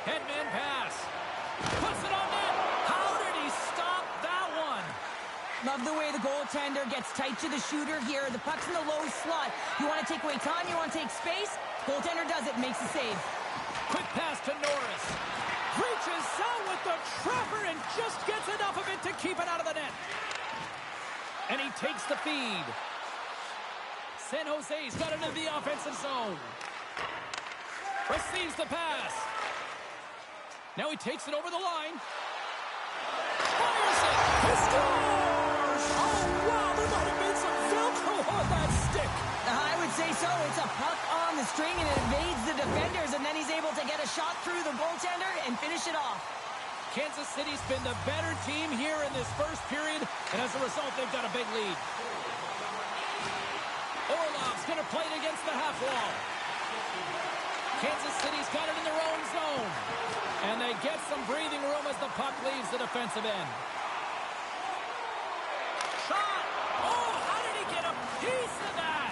Headman pass. Puts it on net. How did he stop that one? Love the way the goaltender gets tight to the shooter here. The puck's in the low slot. You want to take away time, you want to take space. Goaltender does it, makes the save. Quick pass to Norris. Reaches out with the trapper and just gets enough of it to keep it out of the net. And he takes the feed. San Jose's got into the offensive zone. Receives the pass. Now he takes it over the line. Fires it. He scores! Oh, wow, there might have been some Velcro on that stick. I would say so. It's a puck on the string and it evades the defenders, and then he's able to get a shot through the goaltender and finish it off. Kansas City's been the better team here in this first period, and as a result, they've got a big lead. Orlov's going to play it against the half wall. Kansas City's got it in their own zone, and they get some breathing room as the puck leaves the defensive end. Shot! Oh, how did he get a piece of that?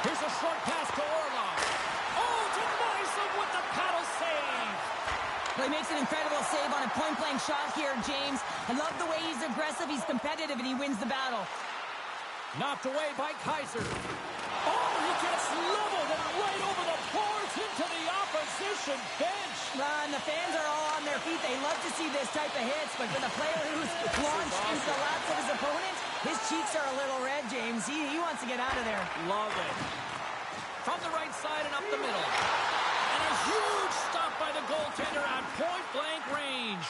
Here's a short pass to Orlov. Oh, denies him with the paddle save. Well, he makes an incredible save on a point-blank shot here, James. I love the way he's aggressive, he's competitive, and he wins the battle. Knocked away by Kaiser. Oh, he gets leveled and right over the boards into the opposition bench. And the fans are all on their feet. They love to see this type of hits, but for the player who's launched into the laps of his opponent, his cheeks are a little red, James. He wants to get out of there. Love it. From the right side and up the middle. And a huge stop by the goaltender at point-blank range.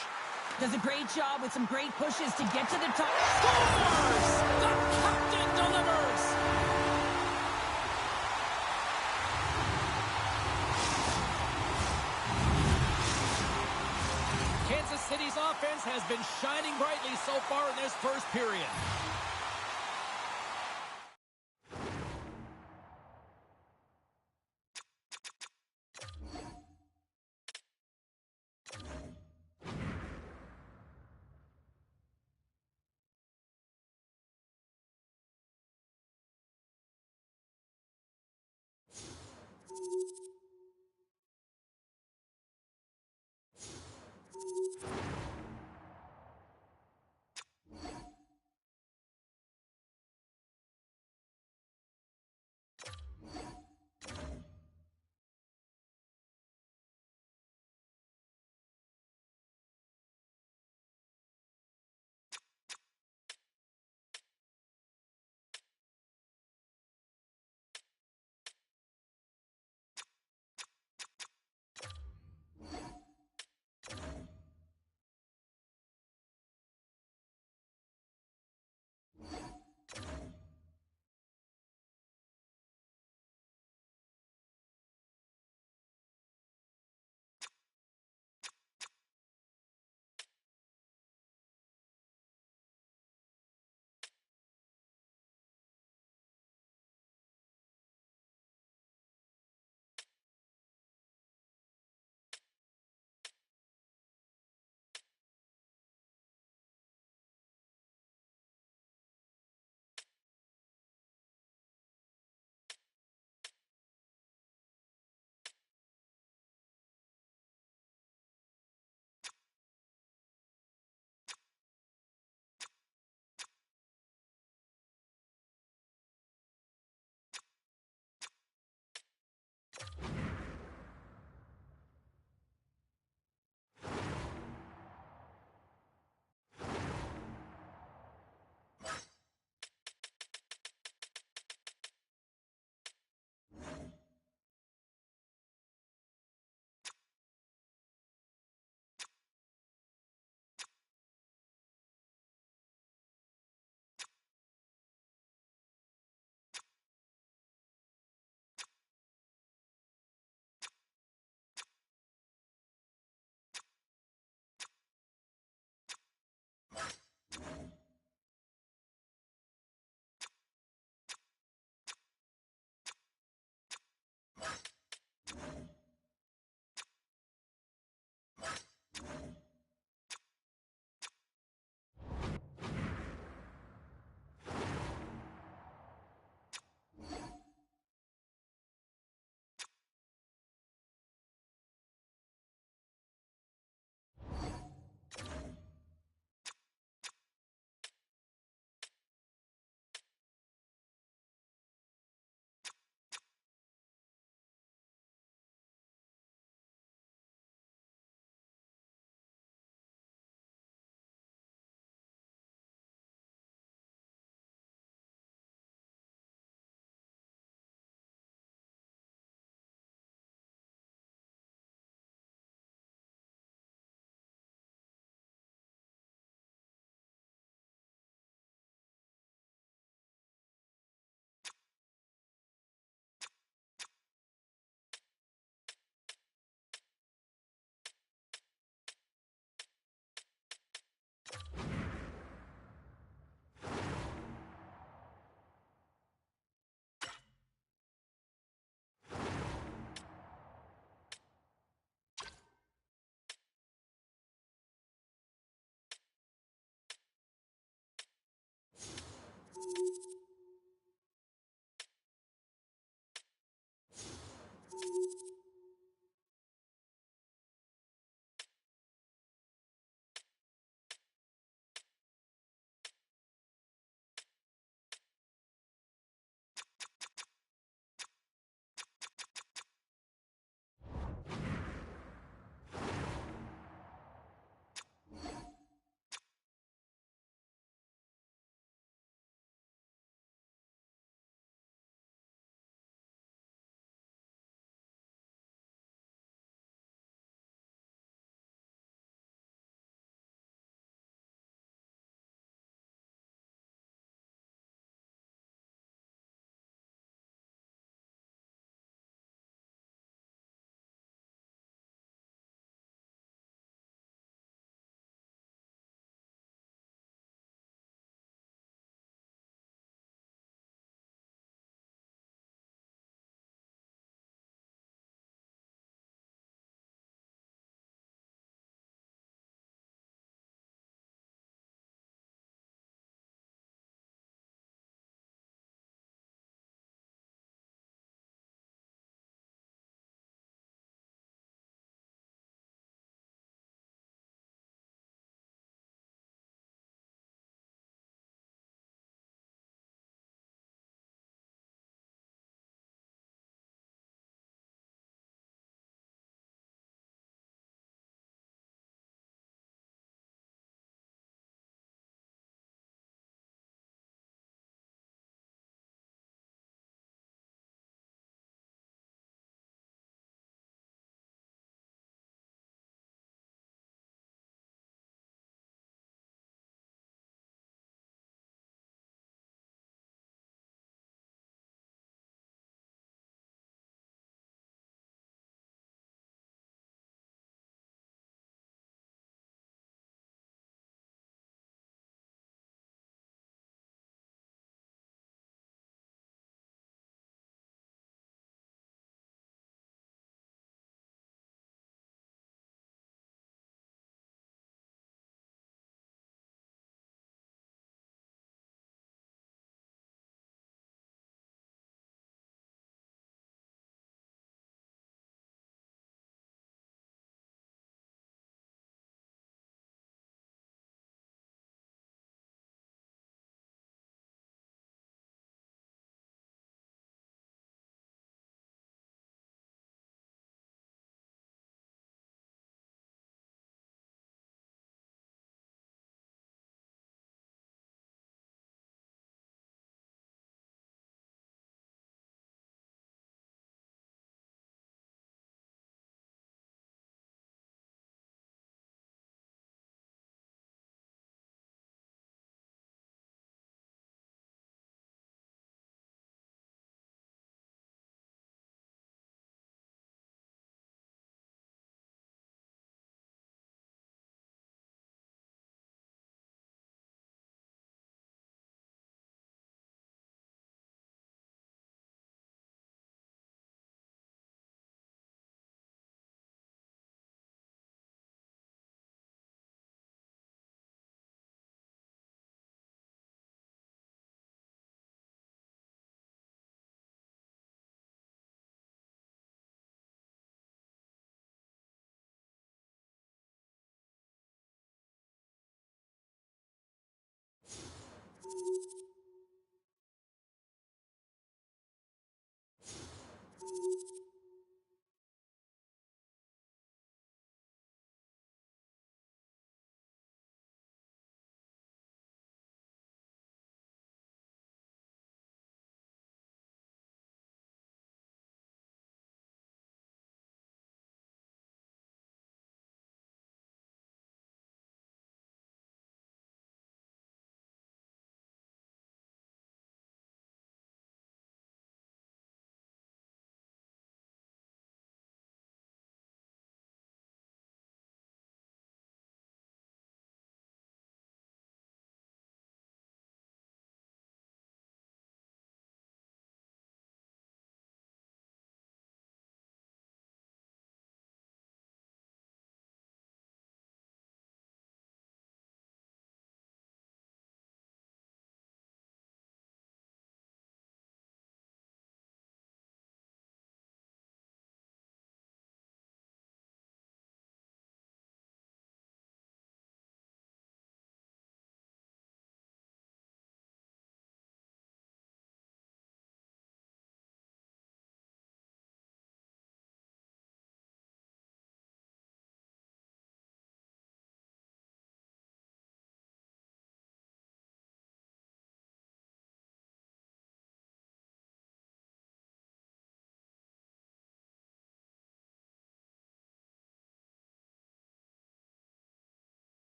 Does a great job with some great pushes to get to the top. Scores! The captain delivers! Kansas City's offense has been shining brightly so far in this first period.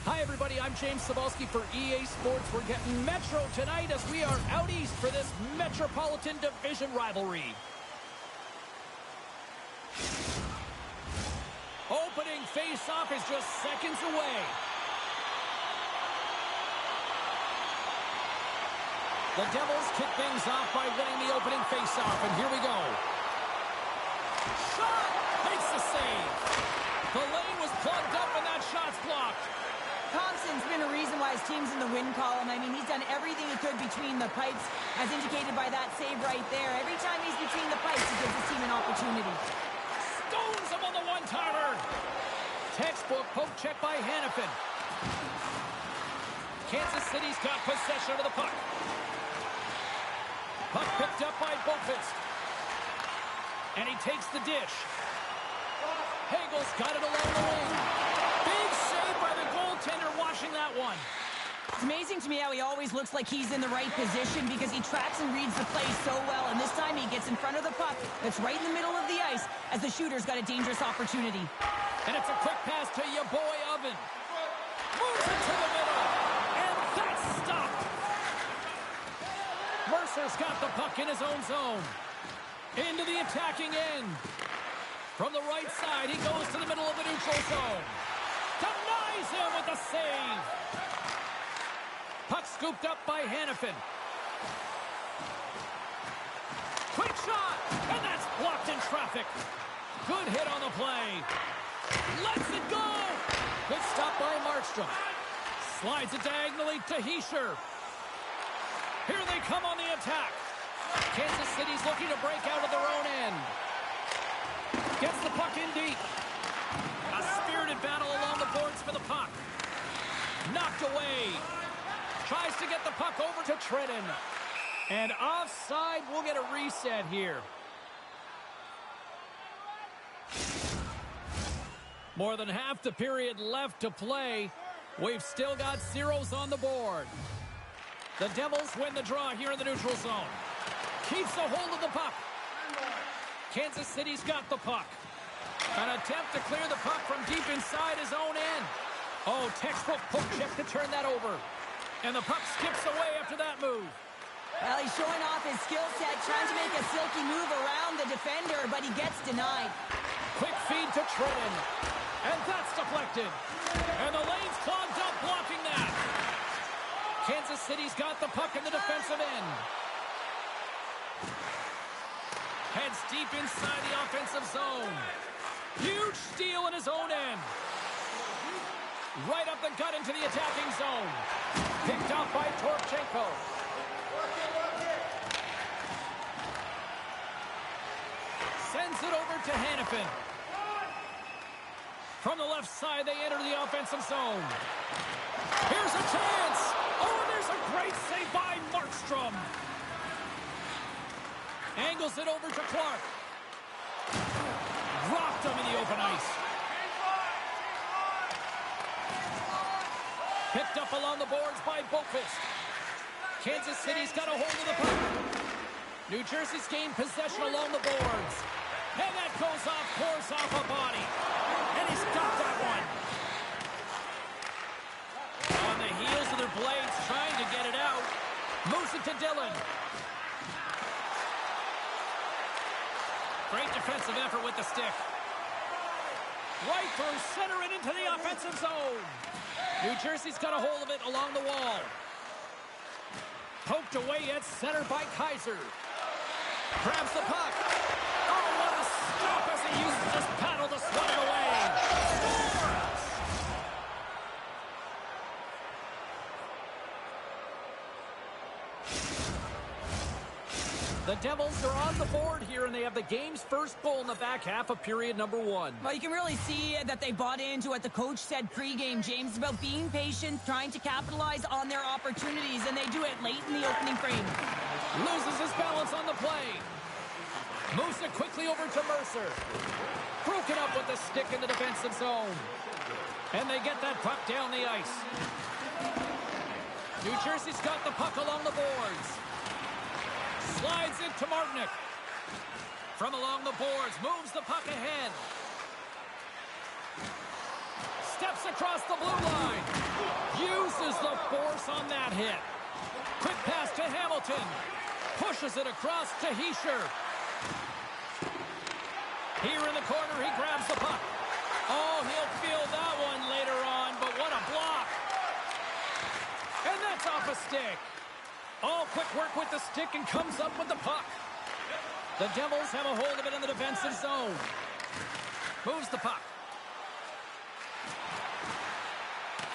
Hi, everybody. I'm James Cebulski for EA Sports. We're getting Metro tonight as we are out east for this Metropolitan Division rivalry. Opening face-off is just seconds away. The Devils kick things off by winning the opening face-off, and here we go. Shot! Makes the save. The lane was plugged up, and that shot's blocked. Thompson's been a reason why his team's in the win column. I mean, he's done everything he could between the pipes, as indicated by that save right there. Every time he's between the pipes, he gives his team an opportunity. Stones him on the one-timer. Textbook poke check by Hannafin. Kansas City's got possession of the puck. Puck picked up by Boqvist. And he takes the dish. Hagel's got it along the wing. Big save by the goaltender washing that one. It's amazing to me how he always looks like he's in the right position because he tracks and reads the play so well. And this time he gets in front of the puck that's right in the middle of the ice as the shooter's got a dangerous opportunity. And it's a quick pass to your boy Oven. Moves it to the middle. And that's stopped. Mercer's got the puck in his own zone. Into the attacking end. From the right side, he goes to the middle of the neutral zone. Denies him with the save. Puck scooped up by Hannafin. traffic. Good hit on the play. Lets it go. Good stop by Markstrom. Slides it diagonally to Heischer. Here they come on the attack. Kansas City's looking to break out of their own end. Gets the puck in deep. A spirited battle along the boards for the puck. Knocked away. Tries to get the puck over to Trenton. And offside, we'll get a reset here. More than half the period left to play. We've still got zeros on the board. The Devils win the draw here in the neutral zone. Keeps a hold of the puck. Kansas City's got the puck. An attempt to clear the puck from deep inside his own end. Oh, textbook poke check to turn that over. And the puck skips away after that move. Well, he's showing off his skill set, trying to make a silky move around the defender, but he gets denied. Quick feed to Trenton. And that's deflected. And the lane's clogged up, blocking that. Kansas City's got the puck in the defensive end. Heads deep inside the offensive zone. Huge steal in his own end. Right up the gut into the attacking zone. Picked up by Torchenko. Sends it over to Hannafin. From the left side, they enter the offensive zone. Here's a chance. Oh, and there's a great save by Markstrom. Angles it over to Clark. Rocked him in the open ice. Picked up along the boards by Boqvist. Kansas City's got a hold of the puck. New Jersey's gained possession along the boards. And that goes off, pours off a body. And he's got that one. On the heels of their blades, trying to get it out. Moves it to Dillon. Great defensive effort with the stick. Right through center and into the offensive zone. New Jersey's got a hold of it along the wall. Poked away at center by Kaiser. Grabs the puck. Oh, what a stop as he uses his paddle to swat it away. Scores! The Devils are on the board here, and they have the game's first goal in the back half of period number 1. Well, you can really see that they bought into what the coach said pregame, James, about being patient, trying to capitalize on their opportunities, and they do it late in the opening frame. Loses his balance on the play. Moves it quickly over to Mercer. Broken up with the stick in the defensive zone. And they get that puck down the ice. New Jersey's got the puck along the boards. Slides it to Martinick. From along the boards, moves the puck ahead. Steps across the blue line. Uses the force on that hit. Quick pass to Hamilton. Pushes it across to Heischer. Here in the corner, he grabs the puck. Oh, he'll feel that one later on, but what a block. And that's off a stick. All quick work with the stick and comes up with the puck. The Devils have a hold of it in the defensive zone. Moves the puck.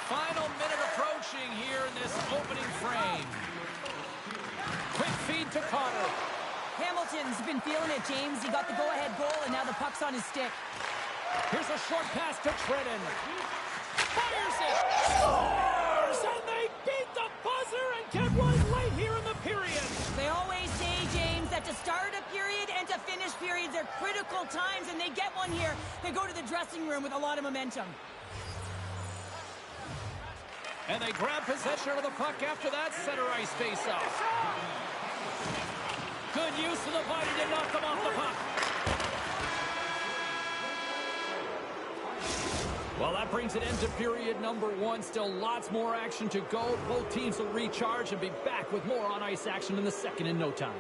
Final minute approaching here in this opening frame. Quick feed to Carter. Hamilton's been feeling it, James. He got the go-ahead goal, and now the puck's on his stick. Here's a short pass to Trenton. Fires it! Scores! And they beat the buzzer and get one late here in the period. They always say, James, that to start a period and to finish periods are critical times, and they get one here. They go to the dressing room with a lot of momentum. And they grab possession of the puck after that center ice face-off. Good use of the body to knock them off the puck. Well, that brings an end to period number 1. Still lots more action to go. Both teams will recharge and be back with more on-ice action in the second in no time.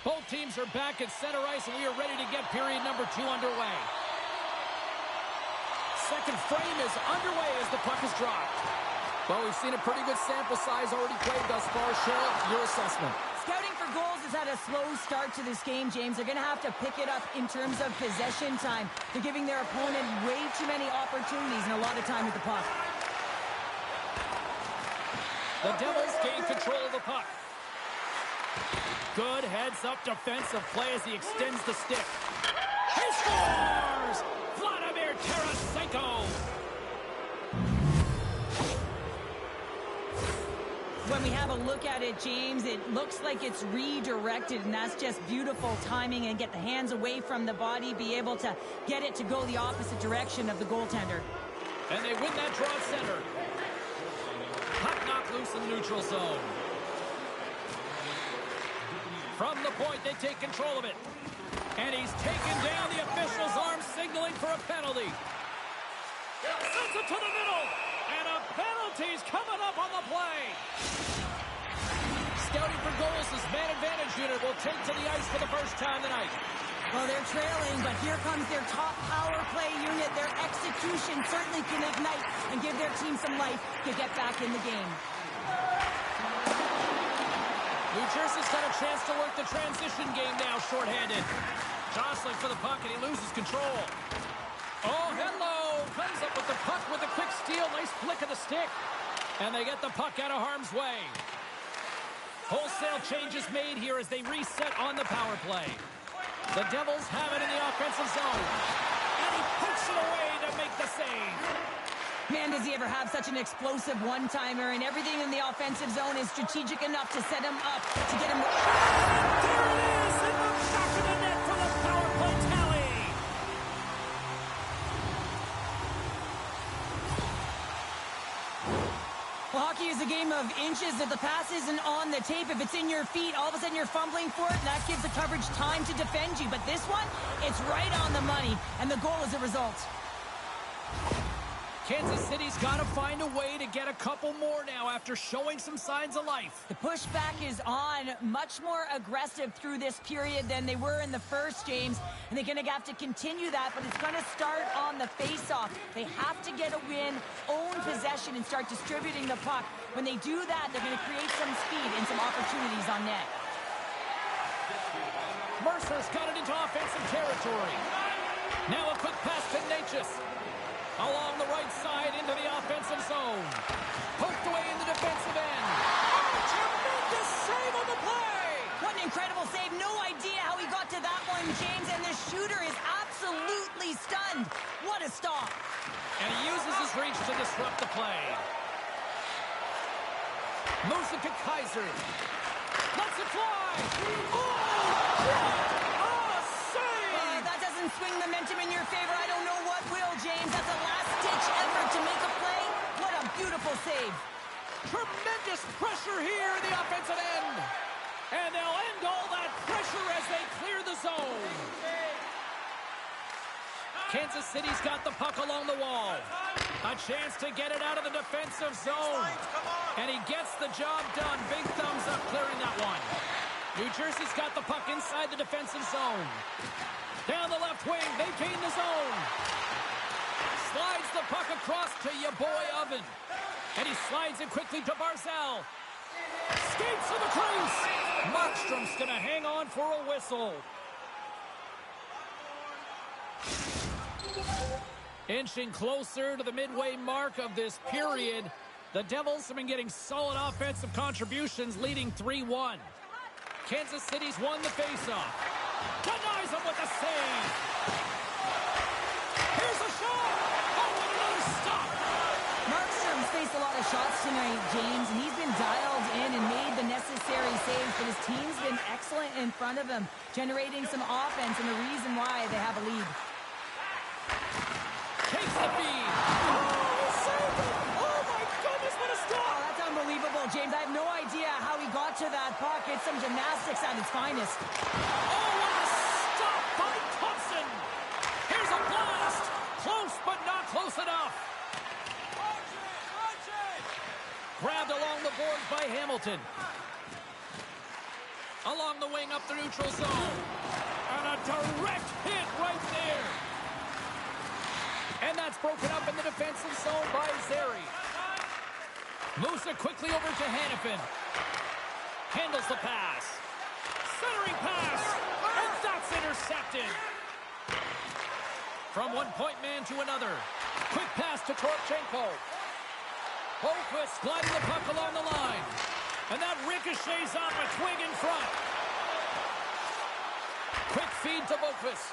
Both teams are back at center ice, and we are ready to get period number 2 underway. Second frame is underway as the puck is dropped. Well, we've seen a pretty good sample size already played thus far. Cheryl, your assessment. Scouting for goals has had a slow start to this game, James. They're going to have to pick it up in terms of possession time. They're giving their opponent way too many opportunities and a lot of time with the puck. The Devils gain control of the puck. Good heads-up defensive play as he extends the stick. He scores! Vladimir Tarasenko! When we have a look at it, James, it looks like it's redirected, and that's just beautiful timing and get the hands away from the body, be able to get it to go the opposite direction of the goaltender. And they win that draw at center. Puck knocked loose in the neutral zone. From the point, they take control of it. And he's taken down, the official's arm signaling for a penalty. Sends it to the middle. And a penalty's coming up on the play. Scouting for goals, this man advantage unit will take to the ice for the first time tonight. Well, they're trailing, but here comes their top power play unit. Their execution certainly can ignite and give their team some life to get back in the game. New Jersey's got a chance to work the transition game now, shorthanded. Jostling for the puck, and he loses control. Oh, hello! Comes up with the puck with a quick steal. Nice flick of the stick. And they get the puck out of harm's way. Wholesale changes made here as they reset on the power play. The Devils have it in the offensive zone. And he pokes it away to make the save. Man, does he ever have such an explosive one-timer, and everything in the offensive zone is strategic enough to set him up, to get him... There it is! In the back of the net for the power play tally! Well, hockey is a game of inches. If the pass isn't on the tape, if it's in your feet, all of a sudden you're fumbling for it, and that gives the coverage time to defend you. But this one, it's right on the money, and the goal is a result. Kansas City's got to find a way to get a couple more now after showing some signs of life. The pushback is on, much more aggressive through this period than they were in the first, James. And they're going to have to continue that, but it's going to start on the face-off. They have to get a win, own possession, and start distributing the puck. When they do that, they're going to create some speed and some opportunities on net. Mercer's got it into offensive territory. Now a quick pass to Natchez. Along the right side into the offensive zone. Poked away in the defensive end. Oh, tremendous save on the play! What an incredible save. No idea how he got to that one, James, and the shooter is absolutely stunned. What a stop. And he uses his reach to disrupt the play. Moves it to Kaiser. Lets it fly. That doesn't swing momentum in your favor. I don't know what will, James. That's a last-ditch effort to make a play. What a beautiful save. Tremendous pressure here in the offensive end. And they'll end all that pressure as they clear the zone. Kansas City's got the puck along the wall. A chance to get it out of the defensive zone. And he gets the job done. Big thumbs up clearing that one. New Jersey's got the puck inside the defensive zone. Down the left wing, they gain the zone. Slides the puck across to your boy Oven. And he slides it quickly to Barzal. Skates to the crease. Markstrom's going to hang on for a whistle. Inching closer to the midway mark of this period, the Devils have been getting solid offensive contributions, leading 3-1. Kansas City's won the faceoff. Denies him with a save. Here's a shot. Oh, and another stop. Markstrom's faced a lot of shots tonight, James, and he's been dialed in and made the necessary saves, but his team's been excellent in front of him, generating some offense, and the reason why they have a lead. Takes the feed. Oh, he saved it. Oh, my goodness, what a stop. Oh, that's unbelievable, James. I have no idea how he got to that puck. It's some gymnastics at its finest. Oh, what a stop by Thompson. Here's a blast. Close, but not close enough. Grabbed along the boards by Hamilton. Along the wing up the neutral zone. And a direct hit right there. And that's broken up in the defensive zone by Zeri. Moves it quickly over to Hannafin. Handles the pass. Centering pass. And that's intercepted. From one point man to another. Quick pass to Toropchenko. Boquist gliding the puck along the line. And that ricochets off a twig in front. Quick feed to Boquist.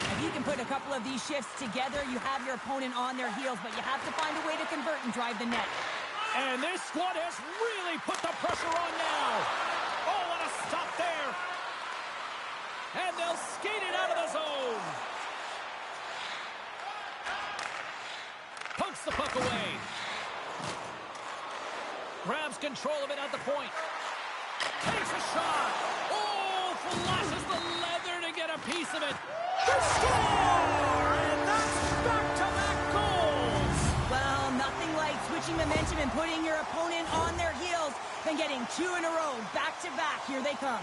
If you can put a couple of these shifts together, you have your opponent on their heels, but you have to find a way to convert and drive the net. And this squad has really put the pressure on now. Oh, what a stop there. And they'll skate it out of the zone. Pokes the puck away. Grabs control of it at the point. Takes a shot. Oh, flashes the leather to get a piece of it. The score! And that's back-to-back goals. Well, nothing like switching momentum and putting your opponent on their heels than getting two in a row, back-to-back. Here they come.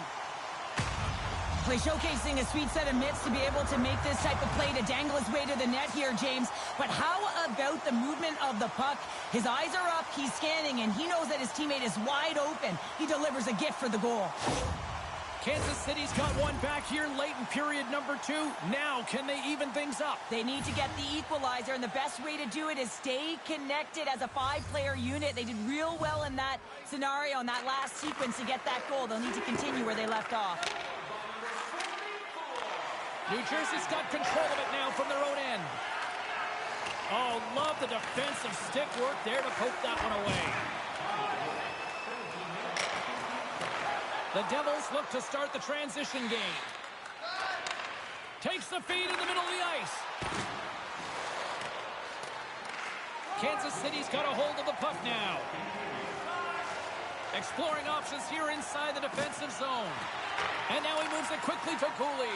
Play showcasing a sweet set of mitts to be able to make this type of play to dangle his way to the net here, James. But how about the movement of the puck? His eyes are up, he's scanning, and he knows that his teammate is wide open. He delivers a gift for the goal. Kansas City's got one back here late in period number 2. Now, can they even things up? They need to get the equalizer, and the best way to do it is stay connected as a 5-player unit. They did real well in that scenario, in that last sequence to get that goal. They'll need to continue where they left off. New Jersey's got control of it now from their own end. Oh, love the defensive stick work there to poke that one away. The Devils look to start the transition game. Takes the feed in the middle of the ice. Kansas City's got a hold of the puck now. Exploring options here inside the defensive zone. And now he moves it quickly to Cooley.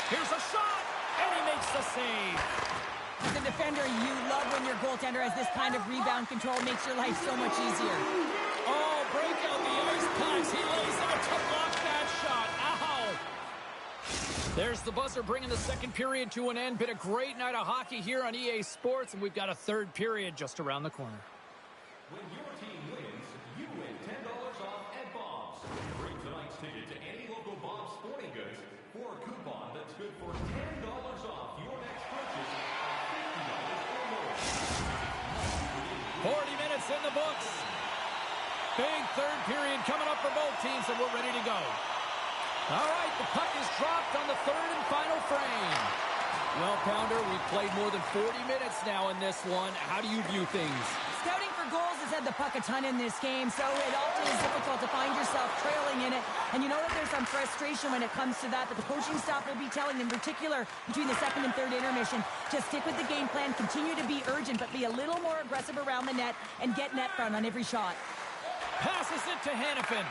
Here's a shot, and he makes the save. As a defender, you love when your goaltender has this kind of rebound control. Makes your life so much easier. Oh, break out the ice packs. He lays out to block that shot. Ow! There's the buzzer bringing the second period to an end. Been a great night of hockey here on EA Sports, and we've got a third period just around the corner. When your team wins, you win $10 off at Bob's. Bring tonight's ticket to any local Bob's Sporting Goods for a coupon that's good for $10 off your next purchase of $50 or more. 40 minutes in the books. Big third period coming up for both teams, and we're ready to go. All right, the puck is dropped on the third and final frame. Well, Pounder, we've played more than 40 minutes now in this one. How do you view things? Scouting for goals has had the puck a ton in this game, so it often is difficult to find yourself trailing in it. And you know that there's some frustration when it comes to that, but the coaching staff will be telling, in particular, between the second and third intermission, just stick with the game plan, continue to be urgent, but be a little more aggressive around the net and get net front on every shot. Passes it to Hannafin.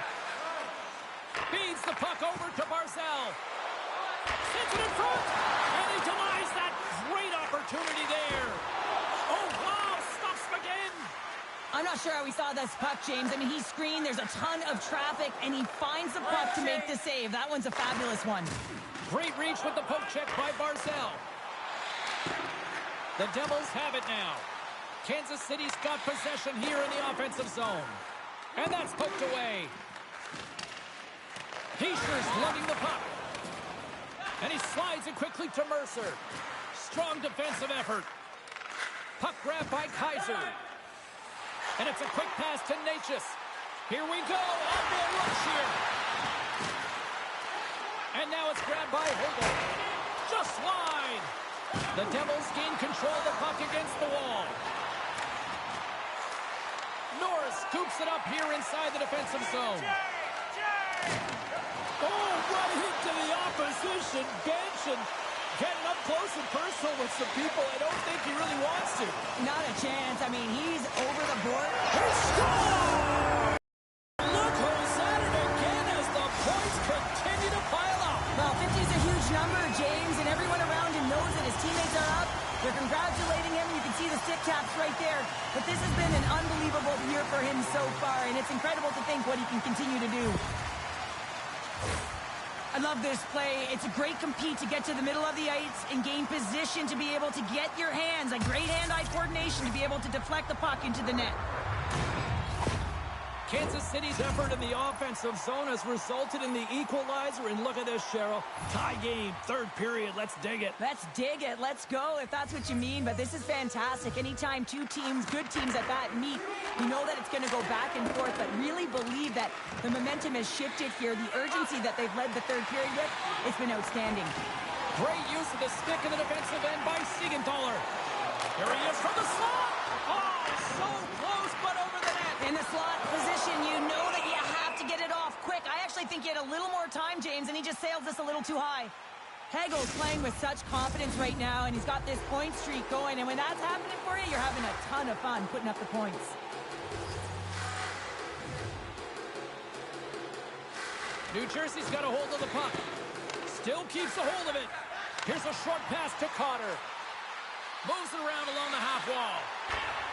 Feeds the puck over to Barzal. Sends it in front, and he denies that great opportunity there. Oh, wow, stops again. I'm not sure how he saw this puck, James. I mean, he screened, there's a ton of traffic, and he finds the puck to make the save. That one's a fabulous one. Great reach with the poke check by Barzal. The Devils have it now. Kansas City's got possession here in the offensive zone. And that's poked away. Heischer's lugging the puck. And he slides it quickly to Mercer. Strong defensive effort. Puck grab by Kaiser. And it's a quick pass to Natchez. Here we go. Elbow rush here. And now it's grabbed by Hogel. Just wide. The Devils gain control of the puck against the wall. Norris scoops it up here inside the defensive zone. Oh, what hit to the opposition bench, and getting up close and personal with some people I don't think he really wants to. Not a chance. I mean, he's over the board. He scores! Look who's at it again as the points continue to pile up. Well, 50 is a huge number, James, and everyone around him knows that his teammates are up. They're congratulating him. You can see the stick taps right there. But this has been an unbelievable year for him so far, and it's incredible to think what he can continue to do. I love this play. It's a great compete to get to the middle of the ice and gain position to be able to get your hands, a great hand-eye coordination to be able to deflect the puck into the net. Kansas City's effort in the offensive zone has resulted in the equalizer, and look at this, Cheryl. Tie game, third period. Let's dig it. Let's dig it. Let's go, if that's what you mean. But this is fantastic. Anytime two teams, good teams at that, meet, you know that it's going to go back and forth, but really believe that the momentum has shifted here. The urgency that they've led the third period with, it's been outstanding. Great use of the stick in the defensive end by Siegenthaler. Here he is from the slot. Oh, so close, but over the net. In the slot position, you know that you have to get it off quick. I actually think he had a little more time, James, and he just sailed this a little too high. Hegel's playing with such confidence right now, and he's got this point streak going, and when that's happening for you, you're having a ton of fun putting up the points. New Jersey's got a hold of the puck. Still keeps a hold of it. Here's a short pass to Cotter. Moves it around along the half wall.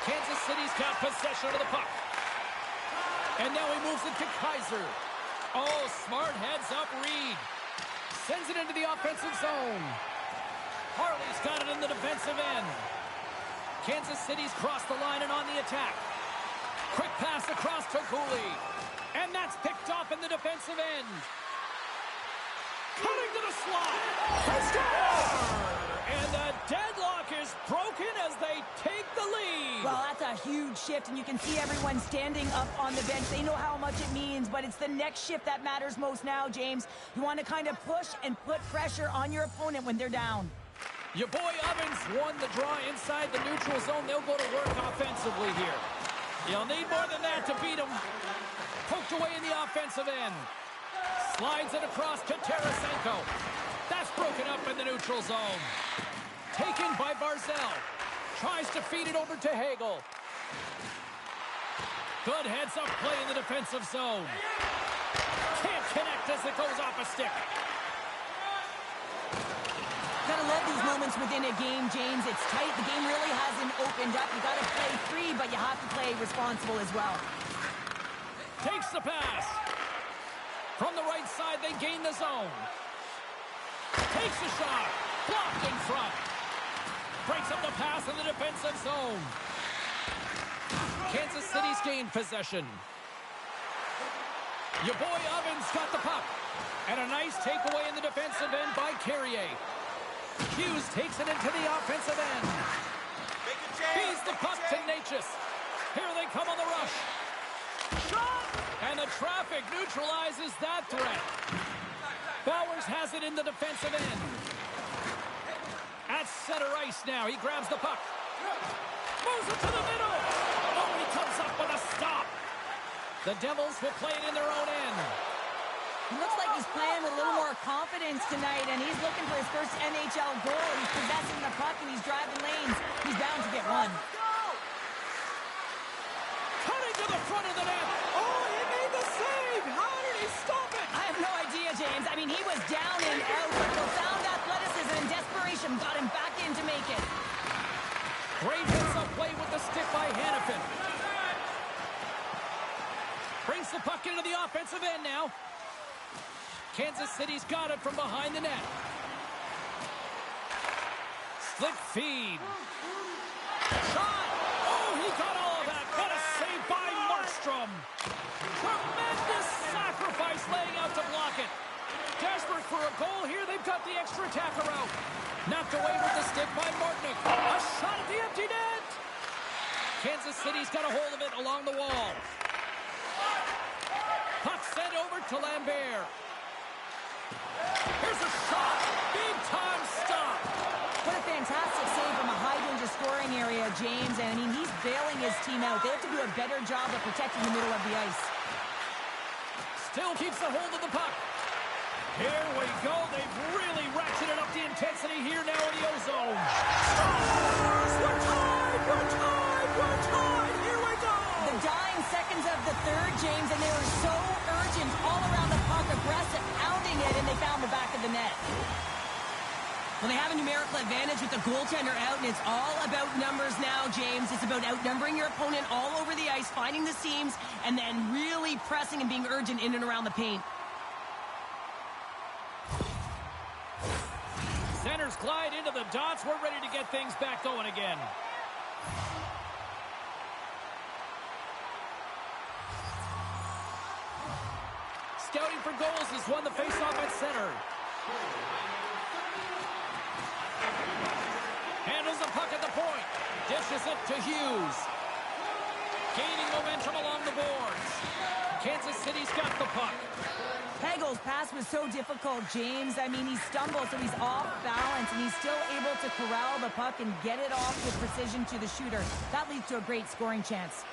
Kansas City's got possession of the puck. And now he moves it to Kaiser. Oh, smart heads up Reed. Sends it into the offensive zone. Harley's got it in the defensive end. Kansas City's crossed the line and on the attack. Quick pass across to Cooley. And that's picked off in the defensive end. Cutting to the slot. They score! And the deadlock is broken as they take the lead. Well, that's a huge shift, and you can see everyone standing up on the bench. They know how much it means, but it's the next shift that matters most now, James. You want to kind of push and put pressure on your opponent when they're down. Your boy Ovens won the draw inside the neutral zone. They'll go to work offensively here. You'll need more than that to beat them. Poked away in the offensive end. Slides it across to Tarasenko. That's broken up in the neutral zone. Taken by Barzell. Tries to feed it over to Hagel. Good heads-up play in the defensive zone. Can't connect as it goes off a stick. Gotta love these moments within a game, James. It's tight. The game really hasn't opened up. You gotta play free, but you have to play responsible as well. Takes the pass. From the right side, they gain the zone. Takes a shot. Blocked in front. Breaks up the pass in the defensive zone. Kansas City's gained possession. Your boy Ovens got the puck. And a nice takeaway in the defensive end by Carrier. Hughes takes it into the offensive end. Feeds the puck to Natchez. Here they come on the rush. Shot! And the traffic neutralizes that threat. Bowers has it in the defensive end. At center ice now. He grabs the puck. Moves it to the middle. Oh, he comes up with a stop. The Devils will play it in their own end. He looks like he's playing with a little more confidence tonight, and he's looking for his first NHL goal. He's possessing the puck, and he's driving lanes. He's bound to get one. Cutting to the front of the net. Oh, he made the save. How did he stop it? I have no idea, James. I mean, he was down and out, but profound athleticism and desperation got him back in to make it. Great hits-up play with the stick by Hannafin. Brings the puck into the offensive end now. Kansas City's got it from behind the net. Slip feed. Shot! Oh, he got all of that. What a save by Markstrom. Tremendous sacrifice laying out to block it. Desperate for a goal here. They've got the extra attacker out. Knocked away with the stick by Martinick. A shot at the empty net. Kansas City's got a hold of it along the wall. Puck sent over to Lambert. Here's a shot. Big time stop. What a fantastic save from a high-danger scoring area, James. And, I mean, he's bailing his team out. They have to do a better job of protecting the middle of the ice. Still keeps the hold of the puck. Here we go. They've really ratcheted up the intensity here now in the ozone. Stars! We're tied! We're tied! We're tied! Here we go! The dying seconds of the third, James, and they were so urgent all around the puck, aggressive, pounding it, and they found the back of the net. Well, they have a numerical advantage with the goaltender out, and it's all about numbers now, James. It's about outnumbering your opponent all over the ice, finding the seams, and then really pressing and being urgent in and around the paint. Centers glide into the dots. We're ready to get things back going again. Scouting for goals has won the faceoff at center. Handles the puck at the point. Dishes it to Hughes. Gaining momentum along the boards. Kansas City's got the puck. Hegel's pass was so difficult, James. I mean, he stumbled, so he's off balance, and he's still able to corral the puck and get it off with precision to the shooter. That leads to a great scoring chance.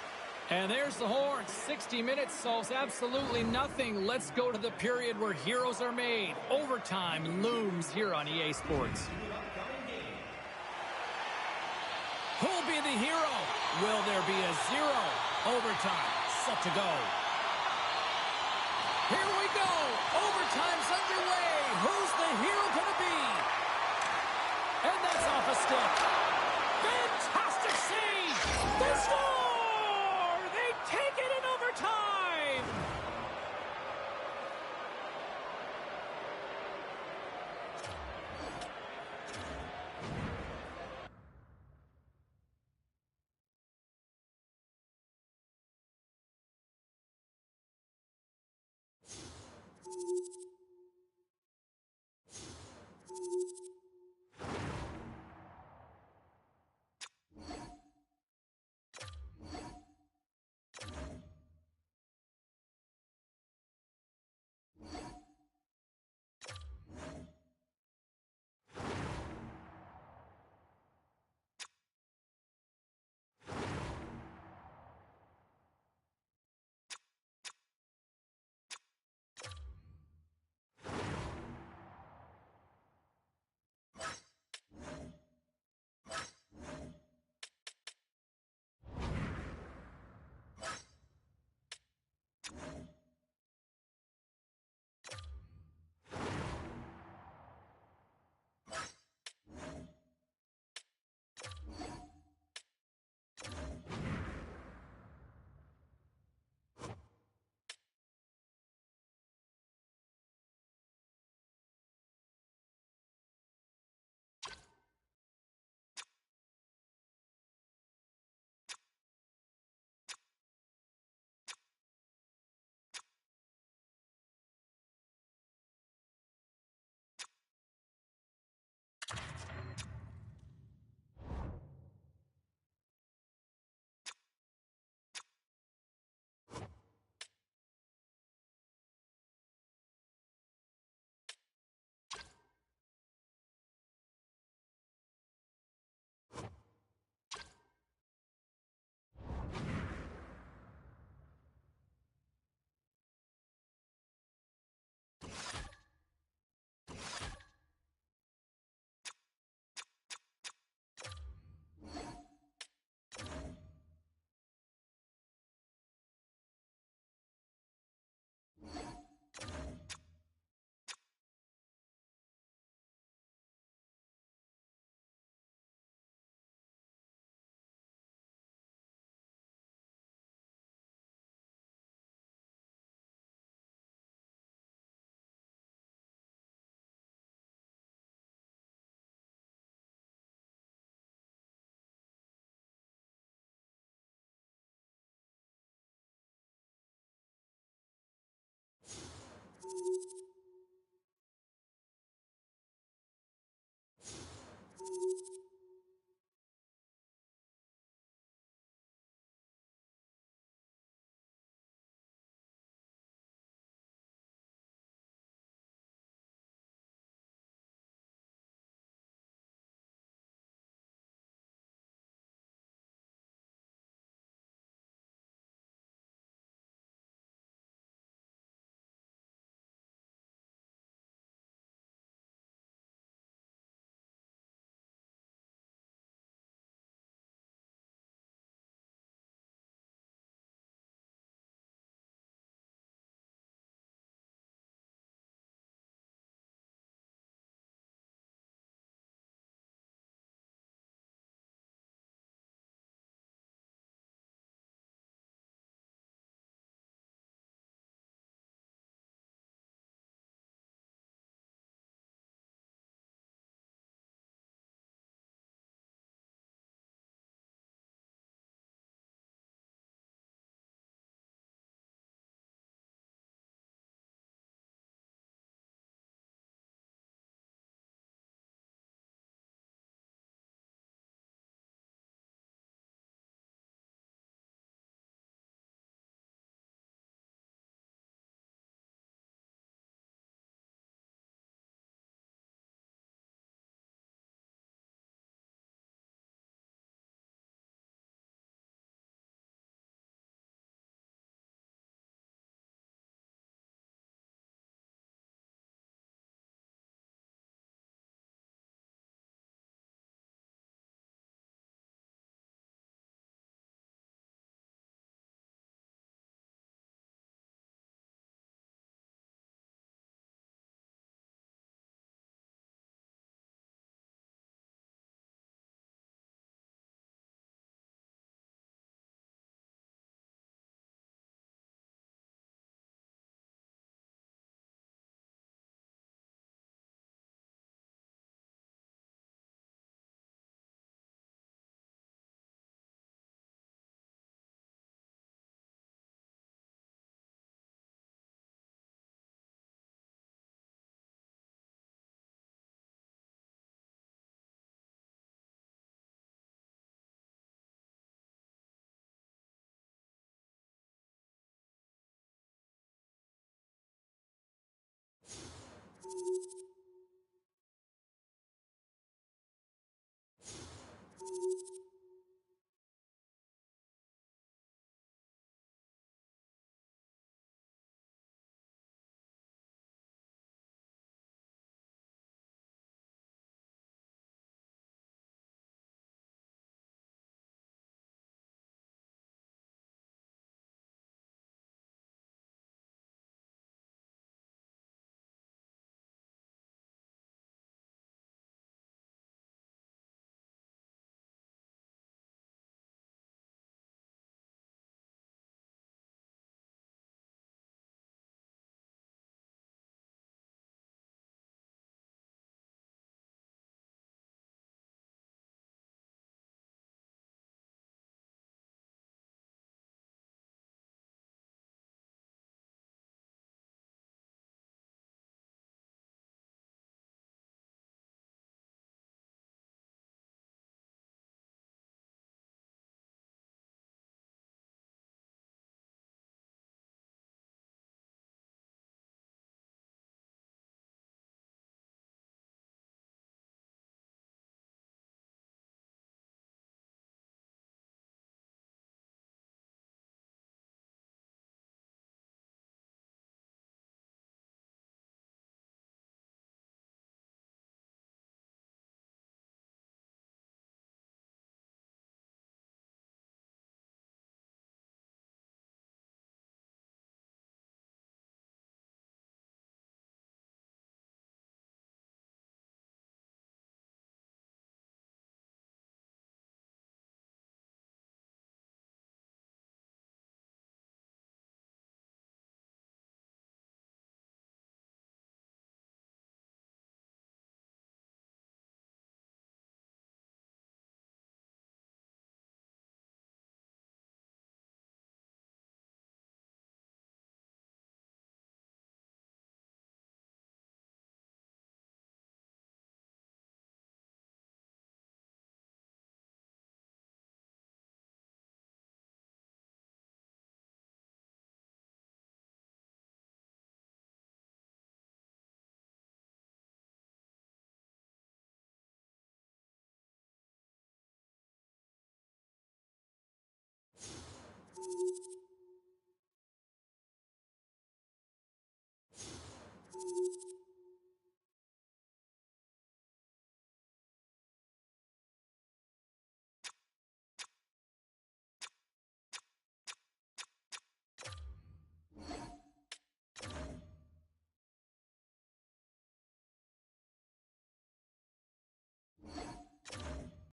And there's the horn. 60 minutes solves absolutely nothing. Let's go to the period where heroes are made. Overtime looms here on EA Sports. Who'll be the hero? Will there be a 0? Overtime set to go. Here we go. Overtime's underway. Who's the hero going to be? And that's off a stick. Fantastic save. They score! They take it in overtime.